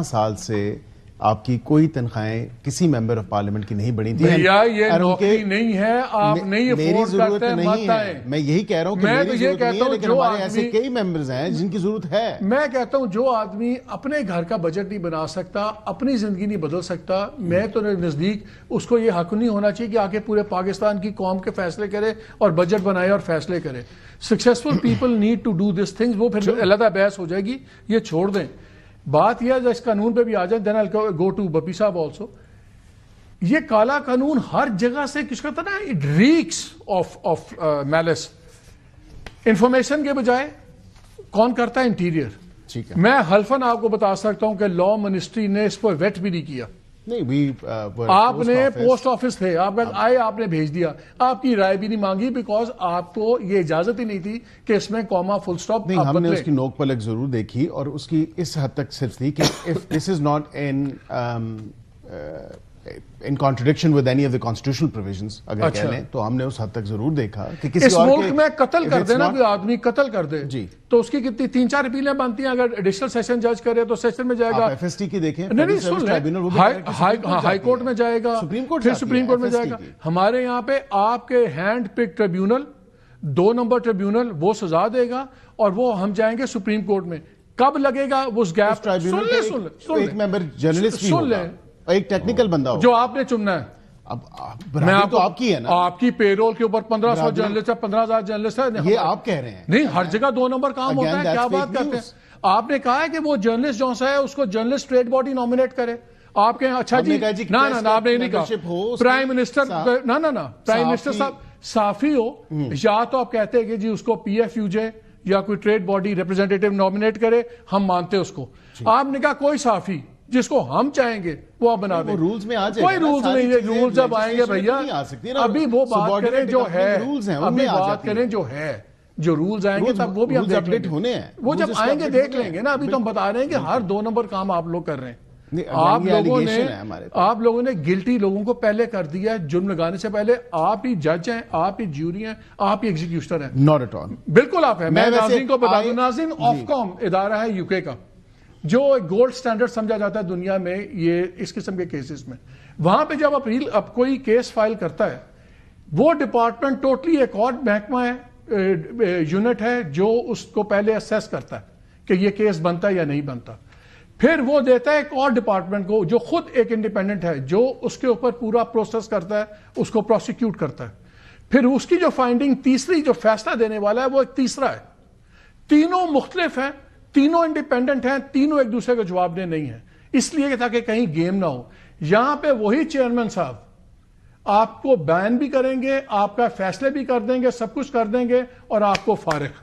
سال سے آپ کی کوئی تنخواہیں کسی ممبر آف پارلیمنٹ کی نہیں بڑھی تھی. یہ نوکری نہیں ہے، آپ نہیں افورڈ کرتے ہیں، مت آئیں. میں یہی کہہ رہا ہوں کہ میری ضرورت نہیں ہے، لیکن ہمارے ایسے کئی ممبرز ہیں جن کی ضرورت ہے. میں کہتا ہوں جو آدمی اپنے گھر کا بجٹ نہیں بنا سکتا، اپنی زندگی نہیں بدل سکتا، میں تو نزدیک اس کو یہ حق نہیں ہونا چاہیے کہ آگے پورے پاکستان کی قوم کے فیصلے کرے اور بجٹ بنائے اور فیصلے کرے. Successful people need to do this things. وہ پھر علیحدہ بحث ہو جائے گی، یہ چھوڑ دیں. بات یہ ہے اس قانون پہ بھی آ جائیں. دین آئی گو ٹو بپی صاحب آلسو. یہ کالا قانون ہر جگہ سے کس کہتا نا، it reeks of malice. Information کے بجائے کون کرتا ہے؟ انٹیریئر. میں حلفاً آپ کو بتا سکتا ہوں کہ لا منسٹری نے اس پر ویٹ بھی نہیں کیا. آپ نے پوسٹ آفس تھے، آپ آئے، آپ نے بھیج دیا، آپ کی رائے بھی نہیں مانگی، بیکاز آپ کو یہ اجازت ہی نہیں تھی کہ اس میں کوما فل سٹاپ. نہیں، ہم نے اس کی نوک پلک ضرور دیکھی، اور اس کی اس حد تک صرف تھی کہ if this is not in contradiction with any of the constitutional provisions اگر کہہ لیں تو ہم نے اس حد تک ضرور دیکھا کہ کسی اس ملک میں قتل کر دے نا، کوئی آدمی قتل کر دے تو اس کی کتنی 3-4 اپیلیں بنتی ہیں. اگر ایڈیشنل سیشن جج کرے تو سیشن میں جائے گا، FST کی دیکھیں، ہائی کورٹ میں جائے گا، پھر سپریم کورٹ میں جائے گا. ہمارے یہاں پہ آپ کے ہینڈ پک ٹریبیونل 2 نمبر ٹریبیونل وہ سزا دے گا، اور وہ ہم جائیں گے سپریم کورٹ میں. کب لگے گا اس گیپ؟ ایک ممبر جرنلسٹ بھی ہوگا، ایک ٹیکنیکل بندہ ہوگا جو آپ نے چننا ہے. اب برادری تو آپ کی ہے نا، آپ کی پے رول کے اوپر 1500 جرنلسٹ ہے، 15,000 جرنلسٹ ہے. یہ آپ کہہ رہے ہیں نہیں، ہر جگہ 2 نمبر کام ہوتا ہے. کیا بات کرتے ہیں آپ؟ نے کہا ہے کہ وہ جرنلسٹ جو ہے اس کو جرنلسٹ ٹریڈ باڈی نومینیٹ کرے. آپ کہیں اچھا جی نہ آپ نے نہیں کہا. پرائم منسٹر پرائم منسٹر صاحب صافی ہو، یا تو آپ کہتے ہیں کہ جی اس کو PFUJ یا کوئی ٹریڈ باڈی ریپرزینٹیٹو نومینیٹ کرے، ہم مانتے اس کو. آپ نے کہا کوئی صافی جس کو ہم چاہیں گے وہ آپ بنا دیں. رولز میں آ جائے، کوئی رولز نہیں ہے. رولز جب آئیں گے بھیا، ابھی وہ بات کریں جو ہے، ابھی بات کریں جو ہے. جو رولز آئیں گے تب وہ بھی ہم دیکھ لیں گے، وہ جب آئیں گے دیکھ لیں گے نا. ابھی تو ہم بتا رہے ہیں کہ ہر 2 نمبر کام آپ لوگ کر رہے ہیں. آپ لوگوں نے گلٹی لوگوں کو پہلے کر دیا. جرم لگانے سے پہلے آپ ہی جج ہیں، آپ ہی جیوری ہیں، آپ ہی ایگزیکیوٹر ہیں. Not at all. بالکل آپ ہیں. میں ناظرین کو بتا دوں، ناظرین آفکام ادارہ ہے UK کا جو گولڈ سٹینڈرڈ سمجھا جاتا ہے دنیا میں یہ اس قسم کے کیسز میں. وہاں پہ جب اب کوئی کیس فائل کرتا ہے، وہ ڈپارٹمنٹ ٹوٹلی ایک اور محکمہ ہے، یونٹ ہے جو اس کو پہلے اسیس کرتا ہے کہ یہ کیس بنتا ہے یا نہیں بنتا. پھر وہ دیتا ہے ایک اور ڈپارٹمنٹ کو جو خود ایک انڈیپینڈنٹ ہے, جو اس کے اوپر پورا پروسیس کرتا ہے, اس کو پروسیکیوٹ کرتا ہے. پھر اس کی جو فائنڈنگ تیسری جو فیصلہ دینے والا ہے وہ ایک تیسرا ہے. تینوں مختلف ہیں, تینوں انڈیپینڈنٹ ہیں, تینوں ایک دوسرے کو جواب دہ نہیں ہیں, اس لیے تاکہ کہیں گیم نہ ہو. یہاں پہ وہی چیئرمین صاحب آپ کو بین بھی کریں گے, آپ کا فیصلے بھی کر دیں گے, سب کچھ کر دیں گے اور آپ کو فارغ.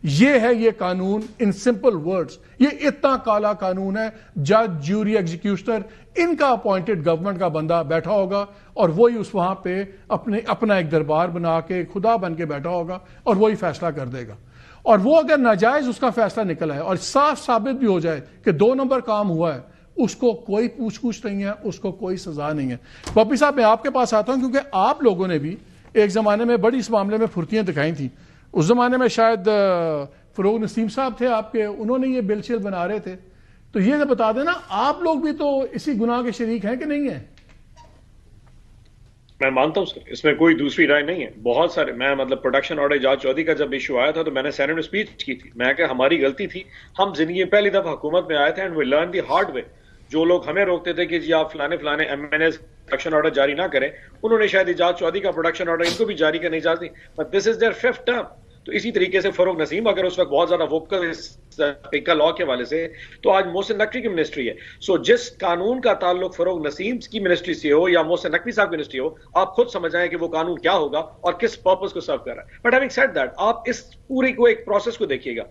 یہ ہے یہ قانون ان سمپل ورڈز. یہ اتنا کالا قانون ہے. جج, جیوری, ایگزیکیوشنر, ان کا اپوائنٹڈ گورنمنٹ کا بندہ بیٹھا ہوگا اور وہی اس وہاں پہ اپنا ایک دربار بنا کے خدا بن کے بیٹھا ہوگا اور وہی فیصلہ کر دے گا. اور وہ اگر ناجائز اس کا فیصلہ نکل آئے اور صاف ثابت بھی ہو جائے کہ 2 نمبر کام ہوا ہے, اس کو کوئی پوچھ گچھ نہیں ہے, اس کو کوئی سزا نہیں ہے. پپی صاحب میں آپ کے پاس آتا ہوں کیونکہ آپ لوگوں نے بھی ایک زمانے میں بڑی اس معاملے میں پھرتیاں دکھائی تھیں. اس زمانے میں شاید فروغ نسیم صاحب تھے آپ کے, انہوں نے یہ بل شل بنا رہے تھے. تو یہ بتا دینا آپ لوگ بھی تو اسی گناہ کے شریک ہیں کہ نہیں ہیں؟ میں مانتا ہوں سر, اس میں کوئی دوسری رائے نہیں ہے. بہت سارے, میں مطلب پروڈکشن آرڈر اعجاز چودھری کا جب ایشو آیا تھا تو میں نے سینٹ میں اسپیچ کی تھی. میں کہ ہماری غلطی تھی, ہم زندگی میں پہلی دفعہ حکومت میں آئے تھے and we learn the hard way. جو لوگ ہمیں روکتے تھے کہ جی آپ فلانے M N As production order جاری نہ کریں, انہوں نے شاید اعجاز چودھری کا پروڈکشن آرڈر ان کو بھی جاری کرنے اجازت دی. But this is their 5th term. تو اسی طریقے سے فروغ نسیم اگر اس وقت بہت زیادہ ووکل پیکا لا کے حوالے سے, تو آج محسن نقوی کی منسٹری ہے. سو جس قانون کا تعلق فروغ نسیم کی منسٹری سے ہو یا محسن نقوی صاحب کی منسٹری ہو, آپ خود سمجھ آئیں کہ وہ قانون کیا ہوگا اور کس پرپز کو سرو کر رہا ہے. بٹ ہیونگ سیڈ دیٹ, آپ اس پوری کو ایک پروسیس کو دیکھیے گا.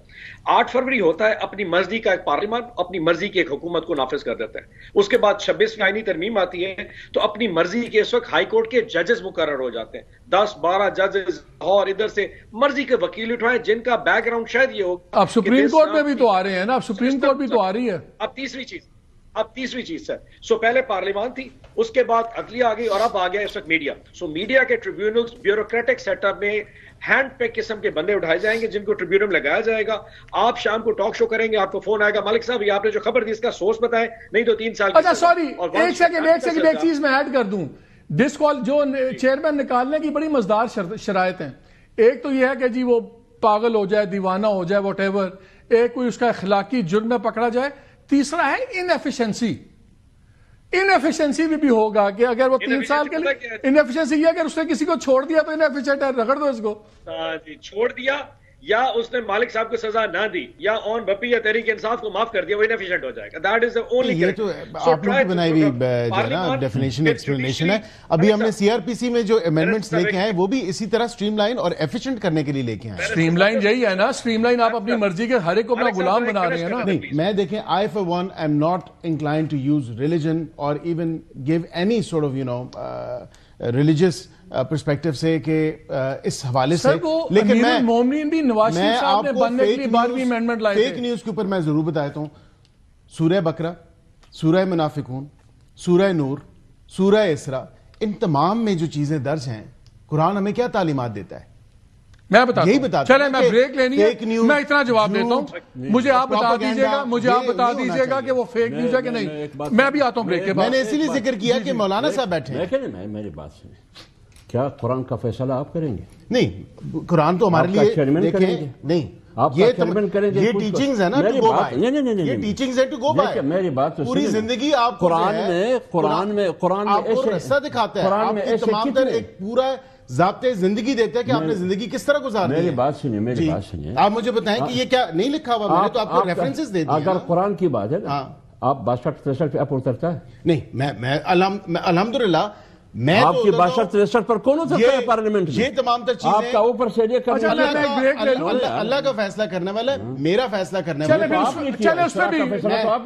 8 فروری ہوتا ہے, اپنی مرضی کا ایک پارلیمان اپنی مرضی کی ایک حکومت کو نافذ کر دیتا ہے. اس کے بعد 26 آئینی ترمیم آتی ہے, تو اپنی مرضی کے اس وقت ہائی کورٹ کے ججز مقرر ہو جاتے ہیں. 10-12 ججز اور ادھر سے مرضی کے وکیل اٹھائیں جن کا بیک گراؤنڈ شاید یہ ہو. اب سپریم کورٹ میں بھی تو آ رہے ہیں نا, اب سپریم کورٹ بھی تو آ رہی ہے. اب تیسری چیز سر, سو پہلے پارلیمان تھی, اس کے بعد عدلیہ آ گئی اور اب آ گیا اس وقت میڈیا. سو میڈیا کے ٹریبیونلز بیوروکریٹک سیٹ اپ میں ہینڈ پیک قسم کے بندے اٹھائے جائیں گے جن کو ٹریبیونل لگایا جائے گا. آپ شام کو ٹاک شو کریں گے, آپ کو فون آئے گا, مالک صاحب یہ آپ نے جو خبر دی اس کا سورس بتائیں, نہیں تو 3 سال. اچھا سوری, ایک سیکنڈ ایک چیز میں ایڈ کر دوں. ڈس کال جو چیئرمین نکالنے کی بڑی مزدار شرائط ہیں. ایک تو یہ ہے کہ جی وہ پاگل ہو جائے, دیوانہ ہو جائے, واٹ ایور, ایک کوئی اس کا اخلاقی جرم میں پکڑا جائے. تیسرا ہے انیفیشنسی. انیفیشنسی بھی ہوگا کہ اگر وہ 3 سال کے لیے, انیفیشنسی یہ اگر اس نے کسی کو چھوڑ دیا تو انیفیشنٹ ہے, رگڑ دو اس کو. چھوڑ دیا یا اس نے مالک صاحب کو سزا نہ دی یا اون بپی یا تحریک انصاف کو معاف کر دیا, وہ انیفیشنٹ ہو جائے گا. That is the only. یہ تو آپ نے بنائی ہوئی جو ہے نا ڈیفینیشن ایکسپلینیشن ہے. ابھی ہم نے سی آر پی سی میں جو امینڈمنٹس لے کے آئے وہ بھی اسی طرح سٹریم لائن اور ایفیشنٹ کرنے کے لیے لے کے آئے. سٹریم لائن یہی ہے نا, سٹریم لائن آپ اپنی مرضی کے ہر ایک کو اپنا غلام بنا رہے ہیں نا. نہیں, میں دیکھیں, I for one am not inclined to use religion or even give any sort of religious perspective سے کہ اس حوالے سے, لیکن میں مومنین بھی نواز شریف صاحب نے بننے کے لیے 12ویں امینڈمنٹ لائے تھے. فیک نیوز کے اوپر میں ضرور بتاتا ہوں. سورہ بقرہ, سورہ منافقون, سورہ نور, سورہ اسراء, ان تمام میں جو چیزیں درج ہیں, قرآن ہمیں کیا تعلیمات دیتا ہے؟ میں بتاتا ہوں. چلے میں بریک لینی ہے, میں اتنا جواب دیتا ہوں. مجھے آپ بتا دیجئے گا کہ وہ فیک نیوز ہے کہ نہیں. میں بھی آتا ہوں بریک کے بعد. میں نے اسی لیے ذکر کیا کہ مولانا صاحب بیٹھے ہیں. میری بات سنیں, کیا قرآن کا فیصلہ آپ کریں گے؟ نہیں, قرآن تو ہمارے لیے دیکھیں, نہیں, یہ ٹیچنگز ہے نا ٹو گو بائی. یہ ٹیچنگز ہے ٹو گو بائی. میری بات تو پوری زندگی آپ قرآن میں آپ کو رستہ دکھاتا ہے, آپ کی تمام تر ایک پورا ضابطے زندگی دیتا ہے کہ آپ نے زندگی کس طرح گزارنی ہے. میری بات سنیے, آپ مجھے بتائیں کہ یہ کیا نہیں لکھا ہوا, میں نے تو آپ کو ریفرنسز دے دیا. اگر قرآن کی بات ہے نا, آپ 62-63 پہ آپ اترتا ہے؟ نہیں, میں الحمدللہ آپ کی 62-63 پر کون اترتا ہے پارلیمنٹ میں؟ یہ تمام تر چیزیں آپ کا اوپر سے یہ کرنا اللہ کا فیصلہ کرنے والا, میرا فیصلہ کرنے والا. چلے اس پہ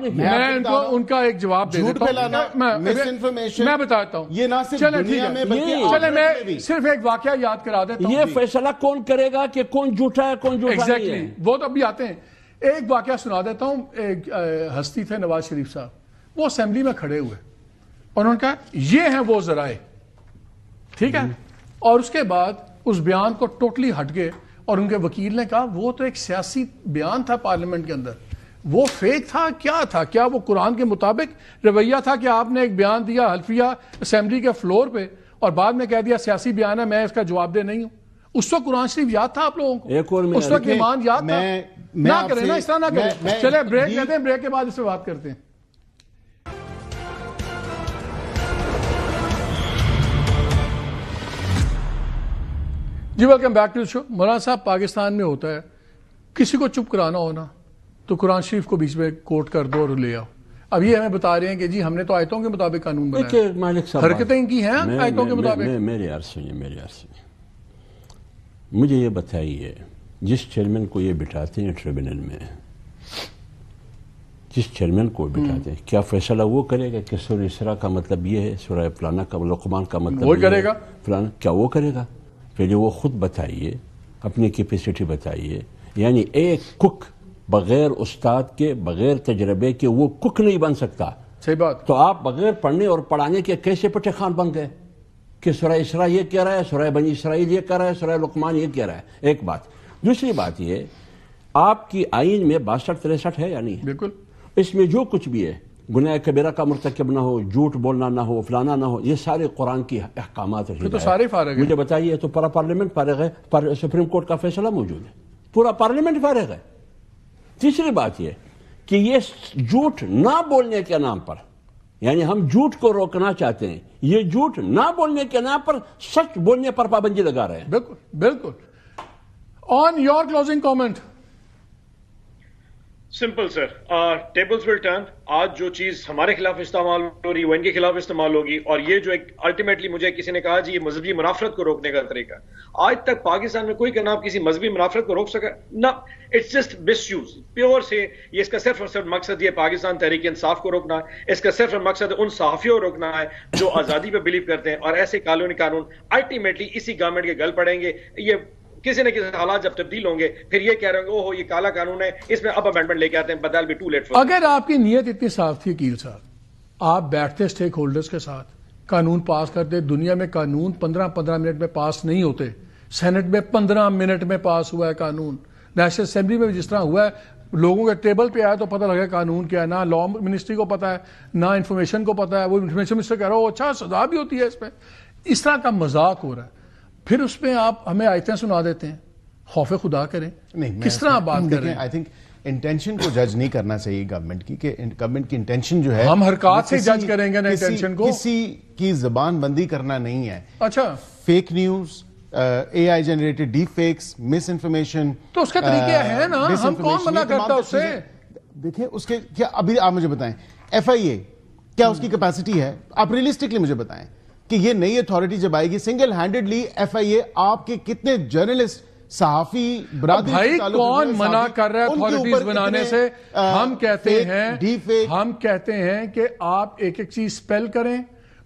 بھی میں ان کا ایک جواب دے دیتا ہوں. مس انفارمیشن میں بتاتا ہوں, یہ نہ صرف دنیا میں بلکہ چلے میں صرف ایک واقعہ یاد کرا دیتا ہوں. یہ فیصلہ کون کرے گا کہ کون جھوٹا ہے کون جھوٹا نہیں ہے؟ وہ تو ابھی آتے ہیں. ایک واقعہ سنا دیتا ہوں. ایک ہستی تھے نواز شریف صاحب, وہ اسمبلی میں کھڑے ہوئے اور انہوں نے کہا یہ ہیں وہ ذرائع, ٹھیک ہے, اور اس کے بعد اس بیان کو ٹوٹلی ہٹ گئے اور ان کے وکیل نے کہا وہ تو ایک سیاسی بیان تھا پارلیمنٹ کے اندر, وہ فیک تھا, کیا وہ قرآن کے مطابق رویہ تھا کہ آپ نے ایک بیان دیا حلفیہ اسمبلی کے فلور پہ اور بعد میں کہہ دیا سیاسی بیان ہے, میں اس کا جواب دہ نہیں ہوں. اس وقت قرآن شریف یاد تھا آپ لوگوں کو؟ ایک اور اس وقت ایمان یاد تھا؟ نہ کریں نا، اس طرح نہ کریں. چلے بریک لیتے ہیں، بریک کے بعد اس پہ بات کرتے ہیں. جی ویلکم بیک ٹو شو. مولانا صاحب، پاکستان میں ہوتا ہے کسی کو چپ کرانا ہونا تو قرآن شریف کو بیچ میں کوٹ کر دو اور لے آؤ. اب یہ ہمیں بتا رہے ہیں کہ جی ہم نے تو آیتوں کے مطابق قانون بنایا. مالک صاحب حرکتیں ان کی ہیں آیتوں کے مطابق. میرے عرض سنیے، مجھے یہ بتائیے، جس چیئرمین کو یہ بٹھاتے ہیں ٹریبونل میں، جس چیئرمین کو بٹھاتے ہیں، کیا فیصلہ وہ کرے گا کہ سورہ اسراء کا مطلب یہ ہے، سورہ فلانا کا لقمان کا مطلب وہ کرے گا؟ فلانا کیا وہ کرے گا؟ پہلے وہ خود بتائیے، اپنی کیپیسٹی بتائیے. یعنی ایک کک بغیر استاد کے، بغیر تجربے کے وہ کک نہیں بن سکتا. صحیح بات. تو آپ بغیر پڑھنے اور پڑھانے کے کیسے پٹھے خان بن گئے کہ سورہ اسراء یہ کہہ رہا ہے، سورہ بنی اسرائیل یہ کہہ رہا ہے، سورہ لقمان یہ کہہ رہا ہے؟ ایک بات. دوسری بات یہ، آپ کی آئین میں 62-63 ہے یا نہیں ہے؟ بالکل. اس میں جو کچھ بھی ہے، گناہ کبیرہ کا مرتکب نہ ہو، جھوٹ بولنا نہ ہو، فلانا نہ ہو، یہ سارے قرآن کی احکامات ہیں. تو سارے فارغ ہیں. مجھے بتائیے، تو پورا پارلیمنٹ فارغ ہے؟ سپریم کورٹ کا فیصلہ موجود ہے، پورا پارلیمنٹ فارغ ہے. تیسری بات یہ کہ یہ جھوٹ نہ بولنے کے نام پر، یعنی ہم جھوٹ کو روکنا چاہتے ہیں، یہ جھوٹ نہ بولنے کے نام پر سچ بولنے پر پابندی لگا رہے ہیں. بالکل بالکل. On your closing comment. Simple sir, tables will turn. آج جو چیز ہمارے خلاف استعمال ہو رہی ہے وہ ان کے خلاف استعمال ہوگی، اور یہ جو ایک الٹیمیٹلی مجھے کسی نے کہا جی یہ مذہبی منافرت کو روکنے کا طریقہ. آج تک پاکستان میں کوئی کرنا آپ کسی مذہبی منافرت کو روک سکا نہ. It's just misuse power سے. یہ اس کا صرف اور صرف مقصد یہ پاکستان تحریک انصاف کو روکنا ہے، اس کا صرف اور مقصد ان صحافیوں کو روکنا ہے جو آزادی پہ بلیو کرتے ہیں، اور ایسے قانون الٹیمیٹلی اسی گورنمنٹ کے گل پڑیں گے. یہ کسی نہ کسی حالات جب تبدیل ہوں گے پھر یہ کہہ رہے ہیں اوہ یہ کالا قانون ہے، اس میں اب امینڈمنٹ لے کے آتے ہیں، بدل بھی ٹو لیٹ. اگر آپ کی نیت اتنی صاف تھی وکیل صاحب، آپ بیٹھتے سٹیک ہولڈرز کے ساتھ قانون پاس کرتے. دنیا میں قانون 15 منٹ میں پاس نہیں ہوتے. سینٹ میں 15 منٹ میں پاس ہوا ہے قانون. نیشنل اسمبلی میں بھی جس طرح ہوا ہے، لوگوں کے ٹیبل پہ آیا تو پتہ لگا قانون کیا ہے. نہ لا منسٹری کو پتا ہے، نہ انفارمیشن کو پتا ہے. وہ انفارمیشن منسٹر کہہ رہا ہو اچھا سزا بھی ہوتی ہے اس پہ. اس طرح کا مذاق ہو رہا ہے. پھر اس پہ آپ ہمیں آیتیں سنا دیتے ہیں. خوف خدا کریں. کس طرح بات کر رہے ہیں؟ آئی تھنک انٹینشن کو جج نہیں کرنا چاہیے گورنمنٹ کی، کہ گورنمنٹ کی انٹینشن جو ہے ہم حرکات سے جج کریں گے نا انٹینشن کو. کسی کی زبان بندی کرنا نہیں ہے. اچھا، فیک نیوز، اے آئی جنریٹڈ ڈیپ فیکس، مس انفارمیشن، تو اس کے طریقے ہیں نا، ہم کون منع کرتا اس سے؟ دیکھیں اس کے کیا. ابھی آپ مجھے بتائیں ایف آئی اے کیا اس کی کیپیسٹی ہے؟ آپ ریئلسٹکلی مجھے بتائیں کہ یہ نئی اتھارٹی جب آئے گی سنگل ہینڈڈلی ایف آئی اے آپ کے کتنے جرنلسٹ، صحافی برادری، بھائی کون منع کر رہا ہے اتھارٹیز بنانے سے؟ ہم کہتے ہیں کہ آپ ایک ایک چیز سپیل کریں،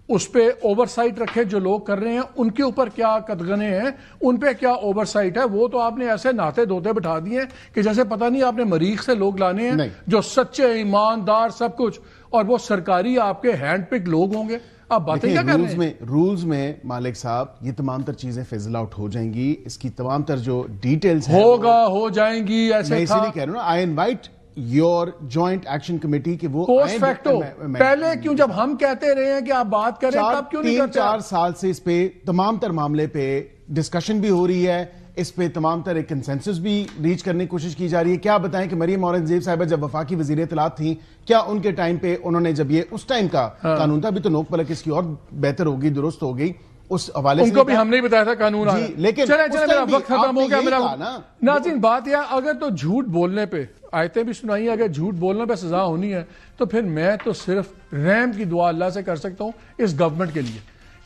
اس پہ اوور سائٹ رکھے. جو لوگ کر رہے ہیں ان کے اوپر کیا قدغنے ہیں، ان پہ کیا اوور سائٹ ہے. وہ تو آپ نے ایسے ناتے دھوتے بٹھا دیے کہ جیسے پتہ نہیں آپ نے مریخ سے لوگ لانے ہیں جو سچے، ایماندار، سب کچھ، اور وہ سرکاری آپ کے ہینڈ پک لوگ ہوں گے. آپ باتیں کیا کر رہے ہیں؟ رولز میں مالک صاحب یہ تمام تر چیزیں فیزل آؤٹ ہو جائیں گی. اس کی تمام تر جو ڈیٹیلز ہو جائیں گی. ایسے میں اسی لیے کہہ رہا ہوں I invite your joint action committee کہ وہ پوسٹ فیکٹو پہلے کیوں، جب ہم کہتے رہے ہیں کہ آپ بات کریں تب کیوں نہیں کرتے؟ 3-4 سال سے اس پہ تمام تر معاملے پہ ڈسکشن بھی ہو رہی ہے، اس پہ تمام تر ایک کنسنسس بھی ریچ کرنے کی کوشش کی جا رہی ہے. کیا بتائیں کہ مریم اورنگزیب صاحبہ جب وفاقی وزیر اطلاعات تھیں، کیا ان کے ٹائم پہ انہوں نے جب یہ اس ٹائم کا قانون تھا، ابھی تو نوک پلک اس کی اور بہتر ہوگی، درست ہوگی، اس حوالے سے ان کو بھی ہم نے بتایا تھا قانون آ رہا ہے. لیکن چلے میرا وقت ختم ہو گیا. ناظرین بات یہ، اگر تو جھوٹ بولنے پہ آیتیں بھی سنائی، اگر جھوٹ بولنے پہ سزا ہونی ہے تو پھر میں تو صرف رحم کی دعا اللہ سے کر سکتا ہوں اس گورنمنٹ کے لیے،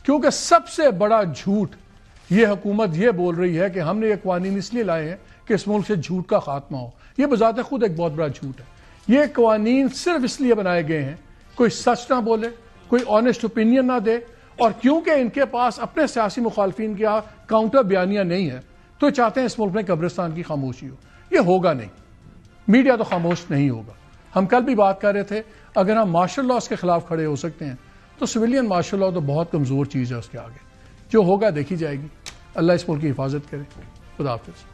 کیونکہ سب سے بڑا جھوٹ یہ حکومت یہ بول رہی ہے کہ ہم نے یہ قوانین اس لیے لائے ہیں کہ اس ملک سے جھوٹ کا خاتمہ ہو. یہ بذات خود ایک بہت بڑا جھوٹ ہے. یہ قوانین صرف اس لیے بنائے گئے ہیں کوئی سچ نہ بولے، کوئی آنیسٹ اوپینین نہ دے، اور کیونکہ ان کے پاس اپنے سیاسی مخالفین کی کاؤنٹر بیانیاں نہیں ہیں تو چاہتے ہیں اس ملک میں قبرستان کی خاموشی ہو. یہ ہوگا نہیں، میڈیا تو خاموش نہیں ہوگا. ہم کل بھی بات کر رہے تھے، اگر ہم مارشل لاء کے خلاف کھڑے ہو سکتے ہیں تو سویلین مارشل لاء تو بہت کمزور چیز ہے. اس کے آگے جو ہوگا دیکھی جائے گی. اللہ اس ملک کی حفاظت کرے. خدا حافظ.